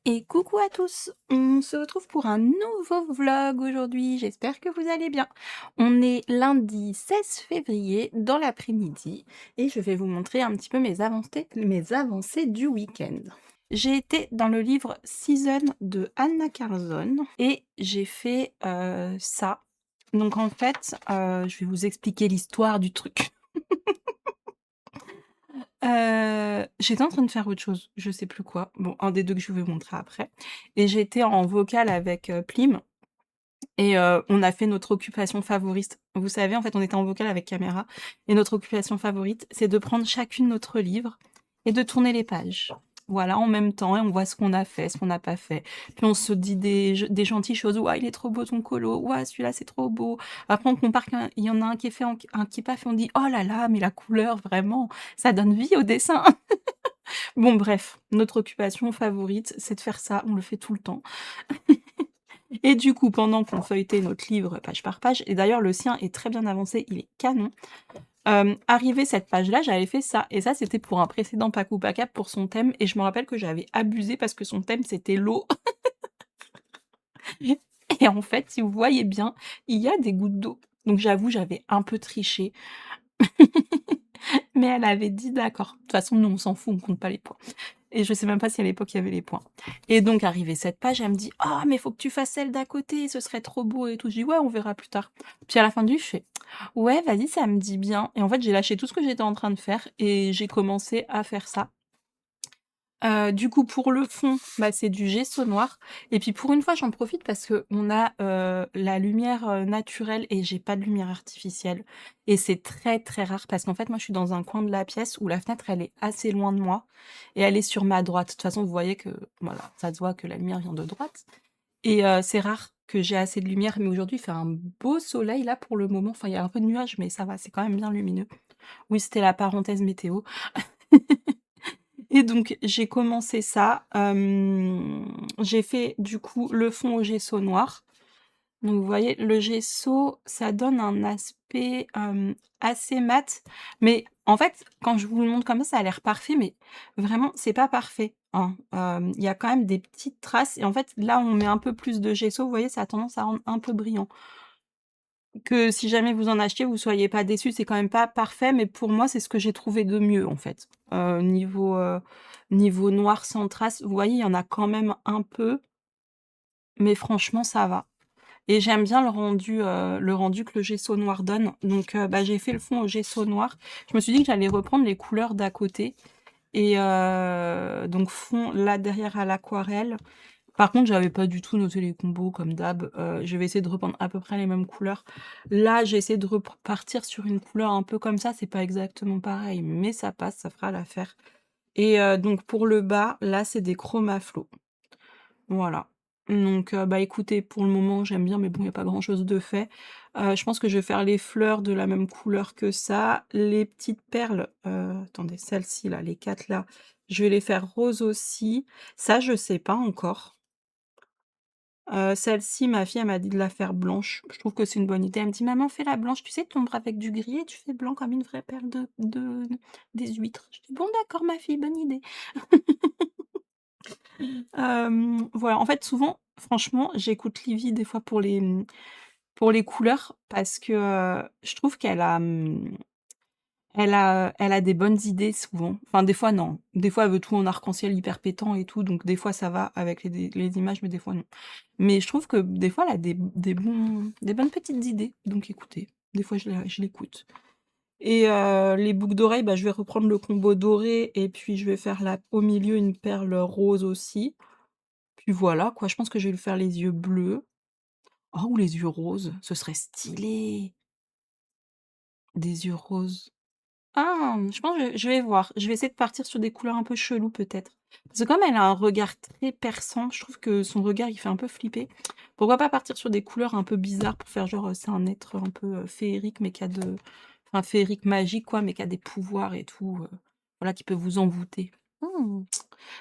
Et coucou à tous, on se retrouve pour un nouveau vlog aujourd'hui, j'espère que vous allez bien. On est lundi 16 février dans l'après-midi et je vais vous montrer un petit peu mes avancées du week-end. J'ai été dans le livre Season de Anna Carlson et j'ai fait ça. Donc en fait, je vais vous expliquer l'histoire du truc. J'étais en train de faire autre chose, je sais plus quoi. Bon, un des 2 que je vais vous montrer après et j'étais en vocal avec, Plim et on a fait notre occupation favorite. Vous savez, en fait, on était en vocal avec caméra et notre occupation favorite, c'est de prendre chacune notre livre et de tourner les pages. Voilà, en même temps et on voit ce qu'on a fait, ce qu'on n'a pas fait. Puis on se dit des gentilles choses: «Ouah, il est trop beau ton colo. Ouah, celui-là, c'est trop beau». Après on compare qu'il y en a un qui est fait, un qui est pas fait, on dit: «Oh là là, mais la couleur, vraiment, ça donne vie au dessin». Bon bref, notre occupation favorite, c'est de faire ça, on le fait tout le temps. Et du coup, pendant qu'on feuilletait notre livre page par page, et d'ailleurs le sien est très bien avancé, il est canon, arrivé cette page-là, j'avais fait ça. Et ça, c'était pour un précédent Pack ou Pack Up pour son thème, et je me rappelle que j'avais abusé parce que son thème, c'était l'eau. Et en fait, si vous voyez bien, il y a des gouttes d'eau. Donc j'avoue, j'avais un peu triché. Mais elle avait dit: «D'accord». De toute façon, nous, on s'en fout, on compte pas les points. Et je sais même pas si à l'époque il y avait les points. Et donc arrivé cette page, elle me dit: «Ah mais faut que tu fasses celle d'à côté, ce serait trop beau et tout». Je dis: «Ouais, on verra plus tard». Puis à la fin du je fais: «Ouais, vas-y, ça me dit bien». Et en fait, j'ai lâché tout ce que j'étais en train de faire et j'ai commencé à faire ça. Du coup, pour le fond, bah, c'est du gesso noir et puis pour une fois, j'en profite parce qu'on a, la lumière, naturelle et j'ai pas de lumière artificielle et c'est très, très rare parce qu'en fait, moi, je suis dans un coin de la pièce où la fenêtre, elle est assez loin de moi et elle est sur ma droite. De toute façon, vous voyez que, voilà, ça se voit que la lumière vient de droite et c'est rare que j'ai assez de lumière, mais aujourd'hui, il fait un beau soleil là, pour le moment. Enfin, il y a un peu de nuages, mais ça va, c'est quand même bien lumineux. Oui, c'était la parenthèse météo. Et donc j'ai commencé ça, j'ai fait du coup le fond au gesso noir. Donc vous voyez, le gesso, ça donne un aspect, assez mat, mais en fait, quand je vous le montre comme ça a l'air parfait, mais vraiment c'est pas parfait, hein. Il y a quand même des petites traces et en fait, là, on met un peu plus de gesso, vous voyez, ça a tendance à rendre un peu brillant. Que si jamais vous en achetez, vous soyez pas déçus, c'est quand même pas parfait, mais pour moi, c'est ce que j'ai trouvé de mieux, en fait. Niveau noir sans trace, vous voyez, il y en a quand même un peu, mais franchement, ça va. Et j'aime bien le rendu que le gesso noir donne. Donc, bah, j'ai fait le fond au gesso noir. Je me suis dit que j'allais reprendre les couleurs d'à côté et donc fond là derrière à l'aquarelle. Par contre, j'avais pas du tout noté les combos comme d'hab, je vais essayer de reprendre à peu près les mêmes couleurs. Là, j'ai essayé de repartir sur une couleur un peu comme ça, c'est pas exactement pareil, mais ça passe, ça fera l'affaire. Et donc pour le bas, là, c'est des chromaflots. Voilà. Donc bah, écoutez, pour le moment, j'aime bien, mais bon, il y a pas grand chose de fait. Je pense que je vais faire les fleurs de la même couleur que ça. Les petites perles, attendez, celles-ci là, les 4 là, je vais les faire roses aussi. Ça, je sais pas encore. Celle-ci, ma fille, elle m'a dit de la faire blanche. Je trouve que c'est une bonne idée. Elle me dit: «Maman, fais-la blanche, tu sais, tu ombres avec du gris et tu fais blanc comme une vraie perle de des huîtres». Je dis: «Bon d'accord ma fille, bonne idée». Voilà, en fait, souvent, franchement, j'écoute Livy des fois pour les couleurs parce que, je trouve qu'elle a des bonnes idées souvent. Enfin, des fois non. Des fois, elle veut tout en arc-en-ciel hyper pétant et tout, donc des fois ça va avec les images, mais des fois non. Mais je trouve que des fois, elle a des bonnes petites idées, donc écoutez, des fois je l'écoute. Et les boucles d'oreilles, bah, je vais reprendre le combo doré et puis je vais faire la au milieu une perle rose aussi. Puis voilà quoi, je pense que je vais lui faire les yeux bleus. Oh, ou les yeux roses, ce serait stylé! Des yeux roses. Ah! Je pense que je vais voir. Je vais essayer de partir sur des couleurs un peu cheloues peut-être. Parce que comme elle a un regard très perçant, je trouve que son regard, il fait un peu flipper. Pourquoi pas partir sur des couleurs un peu bizarres pour faire genre, c'est un être un peu, féerique, mais qui a de enfin féerique magique quoi, mais qui a des pouvoirs et tout, voilà, qui peut vous envoûter. Mmh,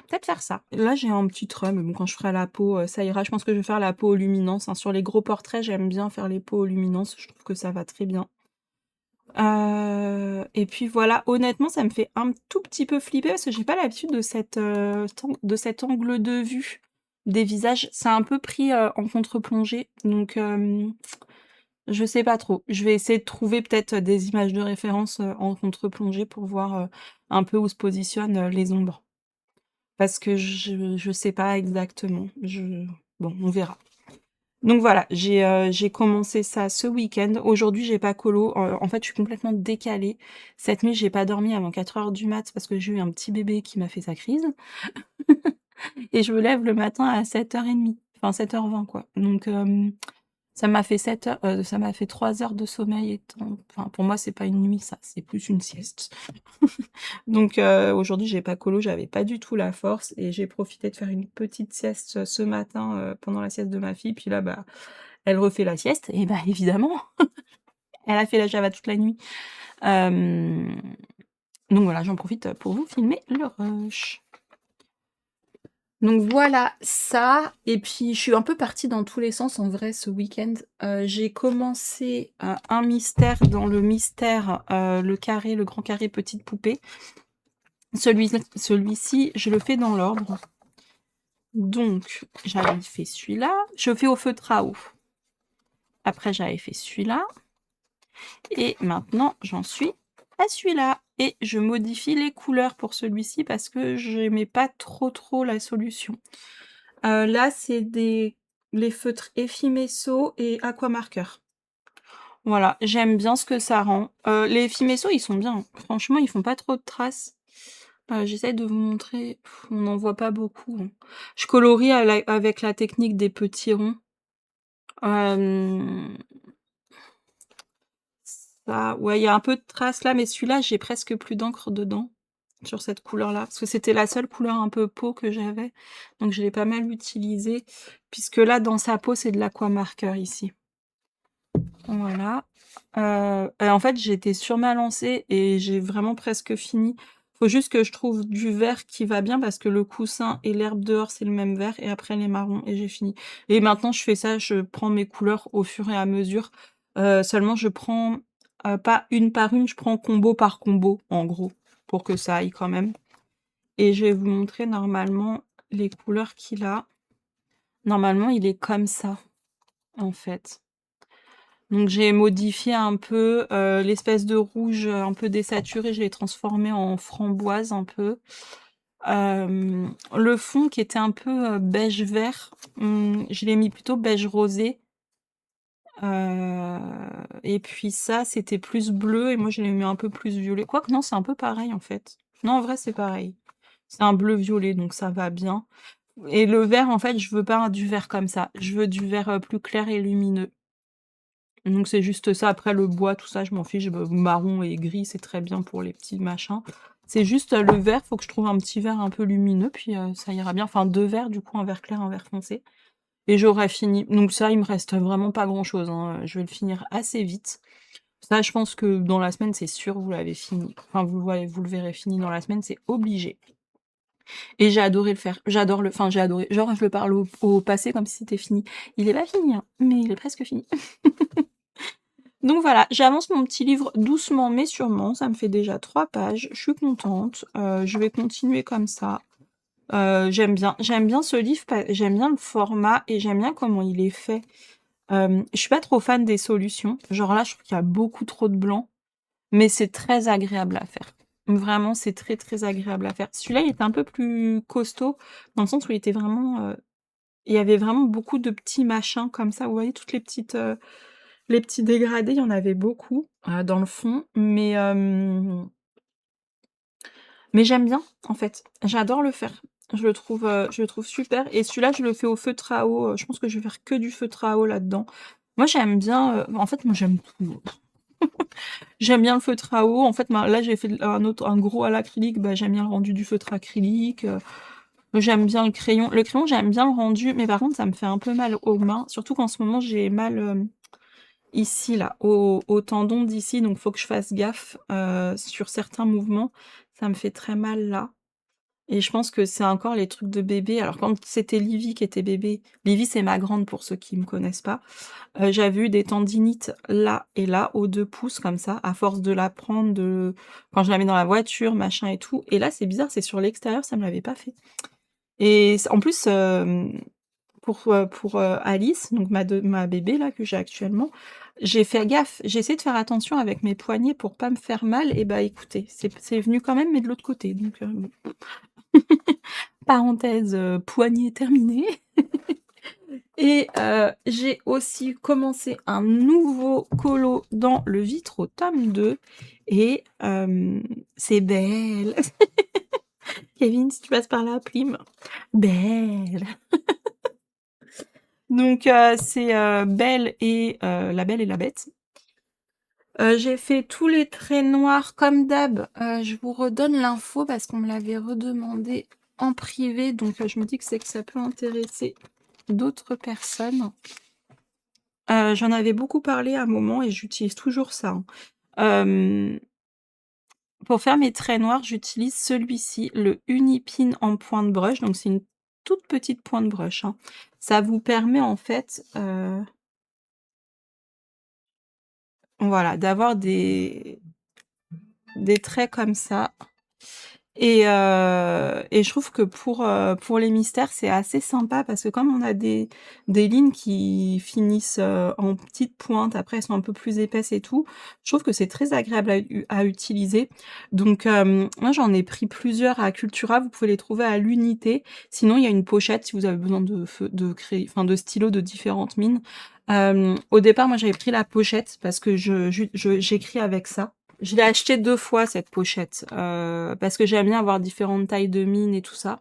peut-être faire ça. Là, j'ai un petit trait, mais bon, quand je ferai la peau, ça ira. Je pense que je vais faire la peau aux luminances, hein. Sur les gros portraits, j'aime bien faire les peaux aux luminances, je trouve que ça va très bien. Et puis voilà, honnêtement, ça me fait un tout petit peu flipper parce que j'ai pas l'habitude de cet angle de vue. des visages. C'est un peu pris, en contre-plongée, donc je sais pas trop. Je vais essayer de trouver peut-être des images de référence, en contre-plongée pour voir, un peu où se positionnent, les ombres. Parce que je sais pas exactement. Bon, on verra. Donc voilà, j'ai commencé ça ce week-end. Aujourd'hui, j'ai pas colo. En fait, je suis complètement décalée. Cette nuit, j'ai pas dormi avant 4 heures du mat parce que j'ai eu un petit bébé qui m'a fait sa crise et je me lève le matin à 7h30, enfin 7h20 quoi. Donc ça m'a fait 7 heures, ça m'a fait 3 heures de sommeil étant enfin pour moi, c'est pas une nuit ça, c'est plus une sieste. Donc aujourd'hui, j'ai pas colo, j'avais pas du tout la force et j'ai profité de faire une petite sieste, ce matin, pendant la sieste de ma fille. Puis là, bah, elle refait la sieste et bah, évidemment, elle a fait la java toute la nuit. Hem, donc voilà, j'en profite, pour vous filmer le rush. Donc voilà ça et puis je suis un peu partie dans tous les sens en vrai ce week-end. J'ai commencé, un mystère dans le mystère, le grand carré petite poupée. Celui-ci, je le fais dans l'ordre. Donc j'avais fait celui-là, je fais au feutre à eau. Après j'avais fait celui-là et maintenant j'en suis à celui-là et je modifie les couleurs pour celui-ci parce que j'aimais pas trop la solution. Là c'est les feutres Effimesso et Aquamarker. Voilà, j'aime bien ce que ça rend. Les Effimesso, ils sont bien, hein. Franchement, ils font pas trop de traces. J'essaie de vous montrer, on n'en voit pas beaucoup, hein. Je colorie avec la technique des petits ronds. Hem, Ça ouais, il y a un peu de traces là, mais celui-là, j'ai presque plus d'encre dedans, sur cette couleur-là. Parce que c'était la seule couleur un peu peau que j'avais, donc je l'ai pas mal utilisée, puisque là, dans sa peau, c'est de l'aquamarker ici. Voilà. Et en fait, j'étais sur ma lancée et j'ai vraiment presque fini. Faut juste que je trouve du vert qui va bien parce que le coussin et l'herbe dehors, c'est le même vert et après les marrons et j'ai fini. Et maintenant, je fais ça, je prends mes couleurs au fur et à mesure. Seulement, je prends, pas une par une, je prends combo par combo, en gros, pour que ça aille quand même. Et je vais vous montrer normalement les couleurs qu'il a. Normalement, il est comme ça, en fait. Donc j'ai modifié un peu, l'espèce de rouge, un peu désaturé, je l'ai transformé en framboise un peu. Le fond qui était un peu, beige vert, je l'ai mis plutôt beige rosé. Et puis ça, c'était plus bleu et moi je l'ai mis un peu plus violet. Quoique non, c'est un peu pareil en fait. Non, en vrai, c'est pareil. C'est un bleu violet, donc ça va bien. Et le vert, en fait, je veux pas du vert comme ça. Je veux du vert, plus clair et lumineux. Donc c'est juste ça. Après le bois, tout ça, je m'en fiche. Marron et gris, c'est très bien pour les petits machins. C'est juste, le vert, faut que je trouve un petit vert un peu lumineux, puis, ça ira bien. Enfin 2 verts du coup, un vert clair, un vert foncé et j'aurais fini. Donc ça, il me reste vraiment pas grand-chose, hein, je vais le finir assez vite. Ça, je pense que dans la semaine, c'est sûr, vous l'avez fini. Enfin vous le verrez fini dans la semaine, c'est obligé. Et j'ai adoré le faire. J'ai adoré. Genre, je le parle au passé comme si c'était fini. Il est pas fini, hein, mais il est presque fini. Donc voilà, j'avance mon petit livre doucement mais sûrement, ça me fait déjà 3 pages, je suis contente, je vais continuer comme ça. J'aime bien ce livre, j'aime bien le format et j'aime bien comment il est fait. Je suis pas trop fan des solutions, genre là, je trouve qu'il y a beaucoup trop de blanc, mais c'est très agréable à faire. Vraiment, c'est très agréable à faire. Celui-là, il était un peu plus costaud, dans le sens où il était vraiment, il y avait vraiment beaucoup de petits machins comme ça, vous voyez toutes les petits dégradés, il y en avait beaucoup, dans le fond, mais j'aime bien, en fait. J'adore le faire. Je le trouve super et celui-là, je le fais au feutre à eau, je pense que je vais faire que du feutre à eau là-dedans. Moi, j'aime bien, en fait, moi, j'aime tout. J'aime bien le feutre à eau, en fait, là, j'ai fait un gros à l'acrylique, bah, j'aime bien le rendu du feutre acrylique, j'aime bien le crayon. Le crayon, j'aime bien le rendu, mais par contre, ça me fait un peu mal aux mains, surtout qu'en ce moment, j'ai mal, ici, là, au tendon d'ici, donc faut que je fasse gaffe, sur certains mouvements. Ça me fait très mal là et je pense que c'est encore les trucs de bébé. Alors quand c'était Livy qui était bébé, Livy, c'est ma grande pour ceux qui me connaissent pas, j'avais eu des tendinites là et là, aux 2 pouces comme ça, à force de la prendre, quand je la mets dans la voiture, machin et tout et là, c'est bizarre, c'est sur l'extérieur, ça me l'avait pas fait et c en plus, pour Alice, donc ma bébé là que j'ai actuellement, j'ai fait gaffe. J'ai essayé de faire attention avec mes poignets pour pas me faire mal et bah, écoutez, c'est venu quand même, mais de l'autre côté donc bon. Parenthèse, poignet terminée. Et j'ai aussi commencé un nouveau colo dans Le Vitrau tome 2 et c'est Belle. Kevin, si tu passes par là, Plim. Belle. Donc c'est, Belle et La Belle et la Bête. J'ai fait tous les traits noirs comme d'hab, je vous redonne l'info parce qu'on me l'avait redemandé en privé, donc je me dis que c'est que ça peut intéresser d'autres personnes. J'en avais beaucoup parlé à un moment et j'utilise toujours ça, hein. Hem, pour faire mes traits noirs, j'utilise celui-ci, le Unipin en pointe brush, donc c'est une toute petite pointe brush, hein. Ça vous permet en fait, voilà, d'avoir des traits comme ça et je trouve que pour les mystères, c'est assez sympa parce que comme on a des lignes qui finissent, en petites pointes, après elles sont un peu plus épaisses et tout, je trouve que c'est très agréable à utiliser. Donc moi j'en ai pris plusieurs à Cultura, vous pouvez les trouver à l'unité. Sinon il y a une pochette si vous avez besoin de créer enfin de stylos de différentes mines. Au départ, moi j'avais pris la pochette parce que j'écris avec ça. Je l'ai acheté 2 fois cette pochette, parce que j'aime bien avoir différentes tailles de mine et tout ça.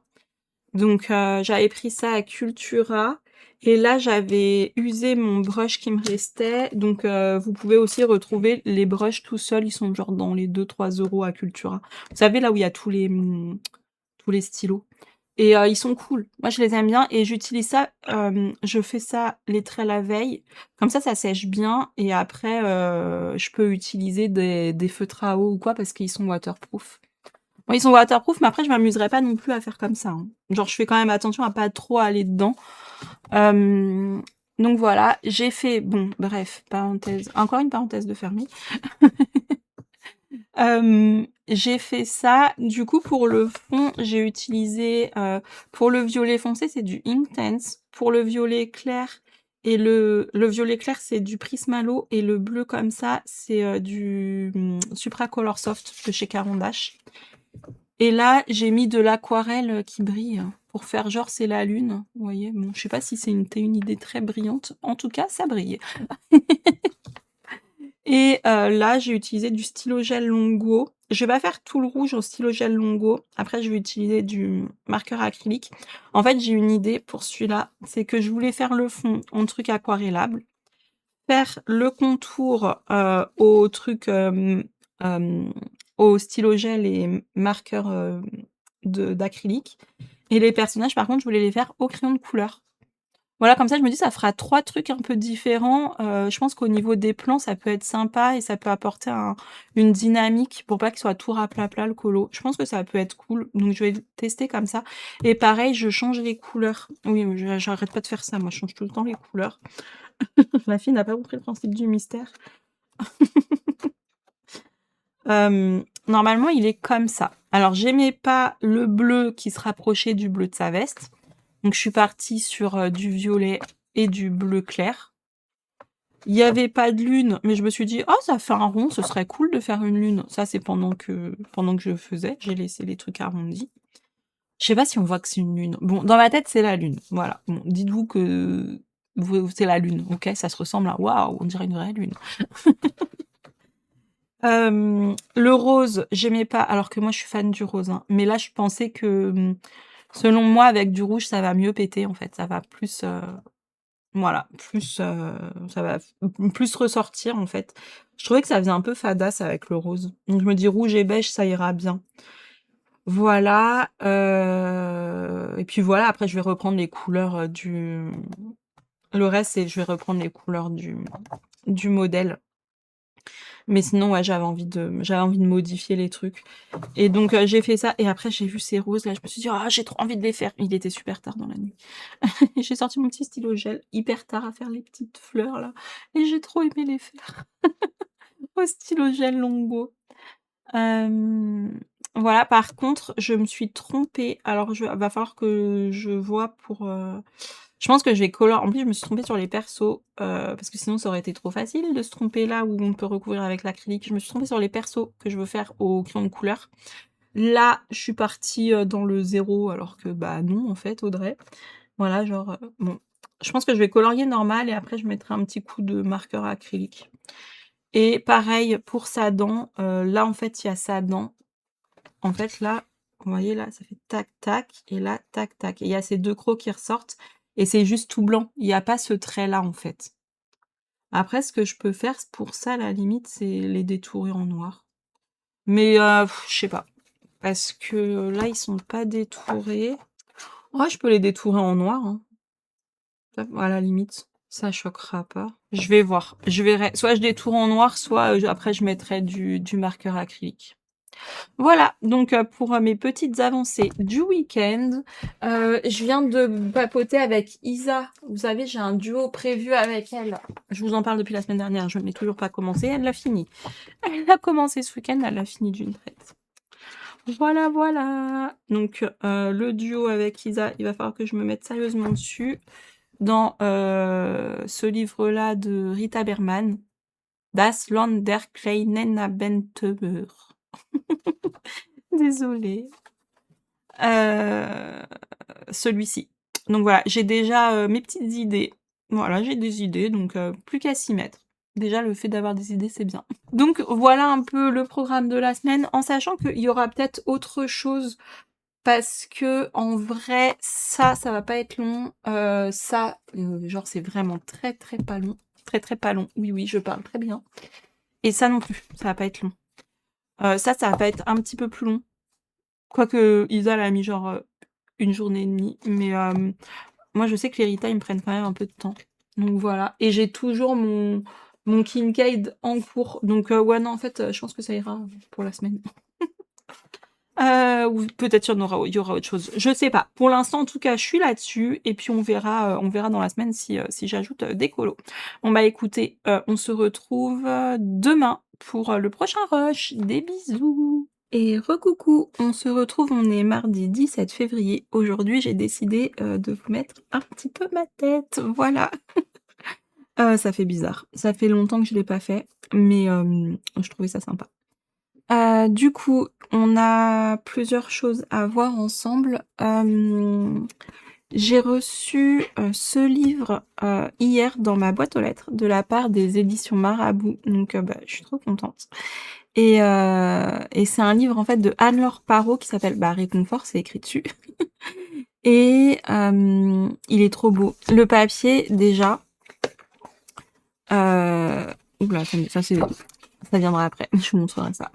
Donc j'avais pris ça à Cultura et là j'avais usé mon brush qui me restait. Donc vous pouvez aussi retrouver les brushes tout seuls, ils sont genre dans les 2-3 € à Cultura. Vous savez là où il y a tous les stylos et ils sont cool. Moi je les aime bien et j'utilise ça, je fais ça les traits la veille, comme ça sèche bien et après, je peux utiliser des feutres à eau ou quoi parce qu'ils sont waterproof. Bon, ils sont waterproof, mais après je m'amuserais pas non plus à faire comme ça, hein. Genre je fais quand même attention à pas trop aller dedans. Hem, donc voilà, j'ai fait bon bref, parenthèse encore une parenthèse de fermée. J'ai fait ça. Du coup, pour le fond, j'ai utilisé, pour le violet foncé, c'est du Inktense. Pour le violet clair et le violet clair, c'est du Prismalo et le bleu comme ça, c'est, du, Supracolor Soft de chez Caran d'Ache. Et là, j'ai mis de l'aquarelle, qui brille pour faire genre c'est la lune, vous voyez? Bon, je sais pas si c'est une idée très brillante. En tout cas, ça brille. Et là, j'ai utilisé du stylo gel Longo. Je vais pas faire tout le rouge au stylo gel Longo. Après, je vais utiliser du marqueur acrylique. En fait, j'ai une idée pour celui-là, c'est que je voulais faire le fond en truc aquarellable, faire le contour, au truc, au stylo gel et marqueur, d'acrylique et les personnages, par contre, je voulais les faire au crayon de couleur. Voilà, comme ça, je me dis: «Ça fera 3 trucs un peu différents». Je pense qu'au niveau des plans, ça peut être sympa et ça peut apporter une dynamique pour pas qu'il soit tout raplapla le colo. Je pense que ça peut être cool, donc je vais le tester comme ça et pareil, je change les couleurs. Oui, j'arrête pas de faire ça, moi, je change tout le temps les couleurs. La fille n'a pas compris le principe du mystère. Normalement, il est comme ça. Alors, j'aimais pas le bleu qui se rapprochait du bleu de sa veste, donc je suis partie sur, du violet et du bleu clair. Il y avait pas de lune, mais je me suis dit: «Oh, ça fait un rond, ce serait cool de faire une lune». Ça, c'est pendant que je faisais, j'ai laissé les trucs arrondis. Je sais pas si on voit que c'est une lune. Bon, dans ma tête, c'est la lune, voilà. Bon, dites-vous que c'est la lune, OK? Ça se ressemble à waouh, on dirait une vraie lune. Le rose, j'aimais pas, alors que moi je suis fan du rose, hein, mais là je pensais que, selon moi avec du rouge ça va mieux péter en fait, ça va plus, voilà, plus, ça va plus ressortir en fait. Je trouvais que ça faisait un peu fadasse avec le rose, donc je me dis: «Rouge et beige, ça ira bien». Voilà, et puis voilà, après je vais reprendre les couleurs, le reste c'est je vais reprendre les couleurs du modèle. Mais sinon, ouais, j'avais envie de modifier les trucs et donc j'ai fait ça et après j'ai vu ces roses là, je me suis dit: «Ah, j'ai trop envie de les faire». Il était super tard dans la nuit. J'ai sorti mon petit stylo gel hyper tard à faire les petites fleurs là et j'ai trop aimé les faire au stylo gel Longbow. Hem, Voilà, par contre, je me suis trompée. Alors je va falloir que je vois pour, je pense que je vais en plus, je me suis trompée sur les persos, parce que sinon ça aurait été trop facile de se tromper là où on peut recouvrir avec l'acrylique. Je me suis trompée sur les persos que je veux faire au crayon de couleur. Là, je suis partie, dans le zéro alors que, bah, non en fait, Audrey. Voilà, genre, bon, je pense que je vais colorier normal et après je mettrai un petit coup de marqueur acrylique. Et pareil pour sa dent, là en fait, il y a sa dent. En fait là, vous voyez là, ça fait tac tac et là tac tac et il y a ces 2 crocs qui ressortent et c'est juste tout blanc. Il y a pas ce trait là en fait. Après ce que je peux faire pour ça à la limite, c'est les détourer en noir. Mais je sais pas, parce que là ils sont pas détourés. Ouais, je peux les détourer en noir, hein. Ça, à la limite, ça choquera pas. Je vais voir, je verrai. Soit je détourne en noir, soit, après je mettrai du marqueur acrylique. Voilà, donc pour, mes petites avancées du week-end, je viens de papoter avec Isa. Vous savez, j'ai un duo prévu avec elle. Je vous en parle depuis la semaine dernière, je ne l'ai toujours pas commencé, elle l'a fini. Elle a commencé ce week-end, elle l'a fini d'une traite. Voilà, voilà. Donc le duo avec Isa, il va falloir que je me mette sérieusement dessus. Dans ce livre-là de Rita Berman, Das Land der kleinen Abenteuer. Désolée. Celui-ci. Donc voilà, j'ai déjà mes petites idées. Voilà, j'ai des idées, donc plus qu'à s'y mettre. Déjà, le fait d'avoir des idées, c'est bien. Donc voilà un peu le programme de la semaine, en sachant qu'il y aura peut-être autre chose, parce que en vrai, ça va pas être long. Genre, c'est vraiment très très pas long. Très très pas long. Oui, oui, je parle très bien. Et ça non plus, ça va pas être long. Ça va pas être un petit peu plus long. Quoique Isa, elle a mis genre 1 journée et demie. Mais moi, je sais que les Rita, ils me prennent quand même un peu de temps. Donc voilà. Et j'ai toujours mon Kincaid en cours. Donc ouais, non, en fait, je pense que ça ira pour la semaine. Ou peut-être il y aura autre chose. Je sais pas. Pour l'instant, en tout cas, je suis là-dessus. Et puis on verra dans la semaine si j'ajoute des colos. Bon bah écoutez, on se retrouve demain pour le prochain rush. Des bisous. Et recoucou, on se retrouve, on est mardi 17 février. Aujourd'hui, j'ai décidé de vous mettre un petit peu ma tête. Voilà. Ça fait bizarre. Ça fait longtemps que je l'ai pas fait, mais je trouvais ça sympa. Du coup, on a plusieurs choses à voir ensemble. J'ai reçu ce livre hier dans ma boîte aux lettres de la part des éditions Marabout, donc bah, je suis trop contente. Et c'est un livre en fait de Anne-Laure Parrot qui s'appelle Réconfort, c'est écrit dessus. Et il est trop beau. Le papier déjà. Oula, ça viendra après. Je vous montrerai ça.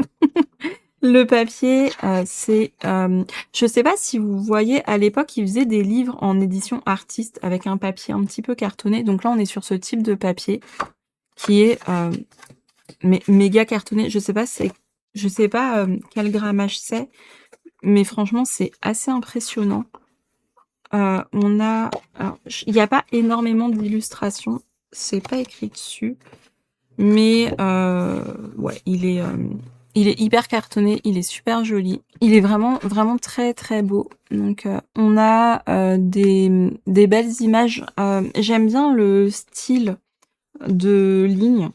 Le papier, c'est, je sais pas si vous voyez, à l'époque, ils faisaient des livres en édition artiste avec un papier un petit peu cartonné. Donc là, on est sur ce type de papier qui est méga cartonné. Je sais pas quel grammage c'est, mais franchement, c'est assez impressionnant. Il n'y a pas énormément d'illustrations, c'est pas écrit dessus, mais ouais, il est hyper cartonné, il est super joli. Il est vraiment, vraiment très, très beau. Donc, on a des belles images. J'aime bien le style de ligne.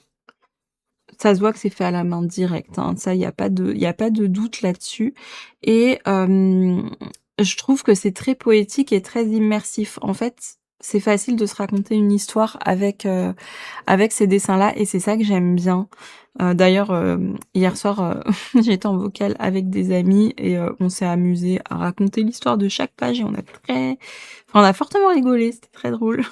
Ça se voit que c'est fait à la main directe, hein. Ça, il y a pas de doute là-dessus. Et je trouve que c'est très poétique et très immersif. En fait, c'est facile de se raconter une histoire avec ces dessins-là, et c'est ça que j'aime bien. D'ailleurs, hier soir, j'étais en vocal avec des amis et on s'est amusé à raconter l'histoire de chaque page et on a fortement rigolé, c'était très drôle.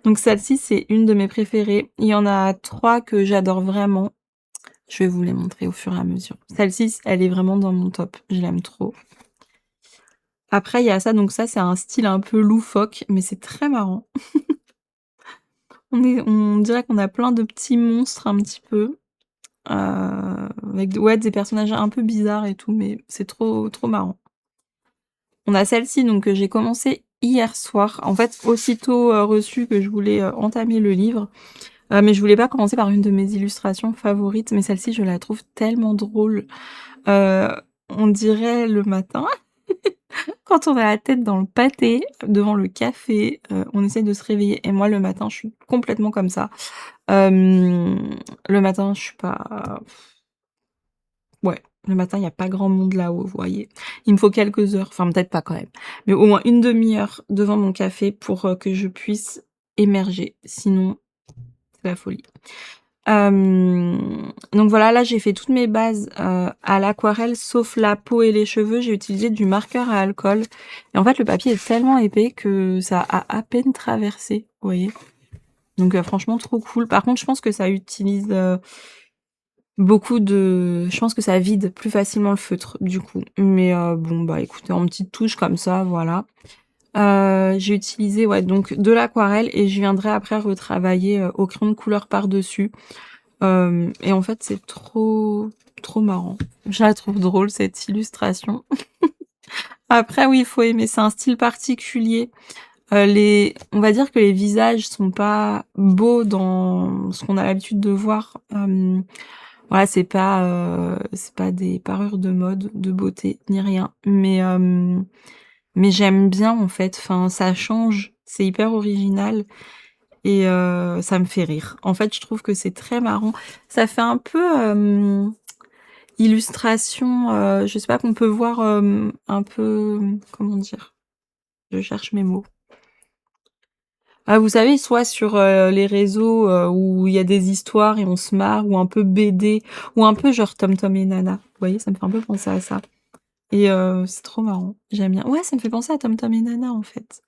Donc celle-ci, c'est une de mes préférées. Il y en a 3 que j'adore vraiment. Je vais vous les montrer au fur et à mesure. Celle-ci, elle est vraiment dans mon top. Je l'aime trop. Après, il y a ça. Donc ça, c'est un style un peu loufoque, mais c'est très marrant. On dirait qu'on a plein de petits monstres un petit peu. Avec des personnages un peu bizarres et tout, mais c'est trop, trop marrant. On a celle-ci donc que j'ai commencé hier soir. En fait, aussitôt reçu que je voulais entamer le livre, Mais je voulais pas commencer par une de mes illustrations favorites, mais celle-ci, je la trouve tellement drôle. Heu, on dirait le matin, quand on a la tête dans le pâté, devant le café, on essaie de se réveiller et moi, le matin, je suis complètement comme ça. Le matin, je suis pas ouais, le matin, il y a pas grand monde là-haut, vous voyez? Il me faut quelques heures, enfin peut-être pas quand même, mais au moins une demi-heure devant mon café pour, que je puisse émerger. Sinon, c'est la folie. Donc voilà, là, j'ai fait toutes mes bases, à l'aquarelle, sauf la peau et les cheveux, j'ai utilisé du marqueur à alcool et en fait, le papier est tellement épais que ça a à peine traversé, vous voyez? Donc franchement trop cool. Par contre, je pense que ça utilise, beaucoup de je pense que ça vide plus facilement le feutre, du coup. Mais bon, bah, écoutez, en petites touches comme ça, voilà. J'ai utilisé, ouais, donc de l'aquarelle et je viendrai après retravailler, au crayon de couleur par-dessus. Et en fait, c'est trop marrant. Je la trouve drôle cette illustration. Après oui, il faut aimer, c'est un style particulier. Les on va dire que les visages sont pas beaux dans ce qu'on a l'habitude de voir. Voilà, c'est pas des parures de mode, de beauté, ni rien. Mais j'aime bien en fait, enfin ça change, c'est hyper original et ça me fait rire. En fait, je trouve que c'est très marrant. Ça fait un peu, illustration, je sais pas, qu'on peut voir, un peu, comment dire? Je cherche mes mots. Ah, vous savez, soit sur, les réseaux, où il y a des histoires et on se marre, ou un peu BD, ou un peu genre Tom Tom et Nana. Vous voyez, ça me fait un peu penser à ça et c'est trop marrant. J'aime bien. Ouais, ça me fait penser à Tom Tom et Nana, en fait.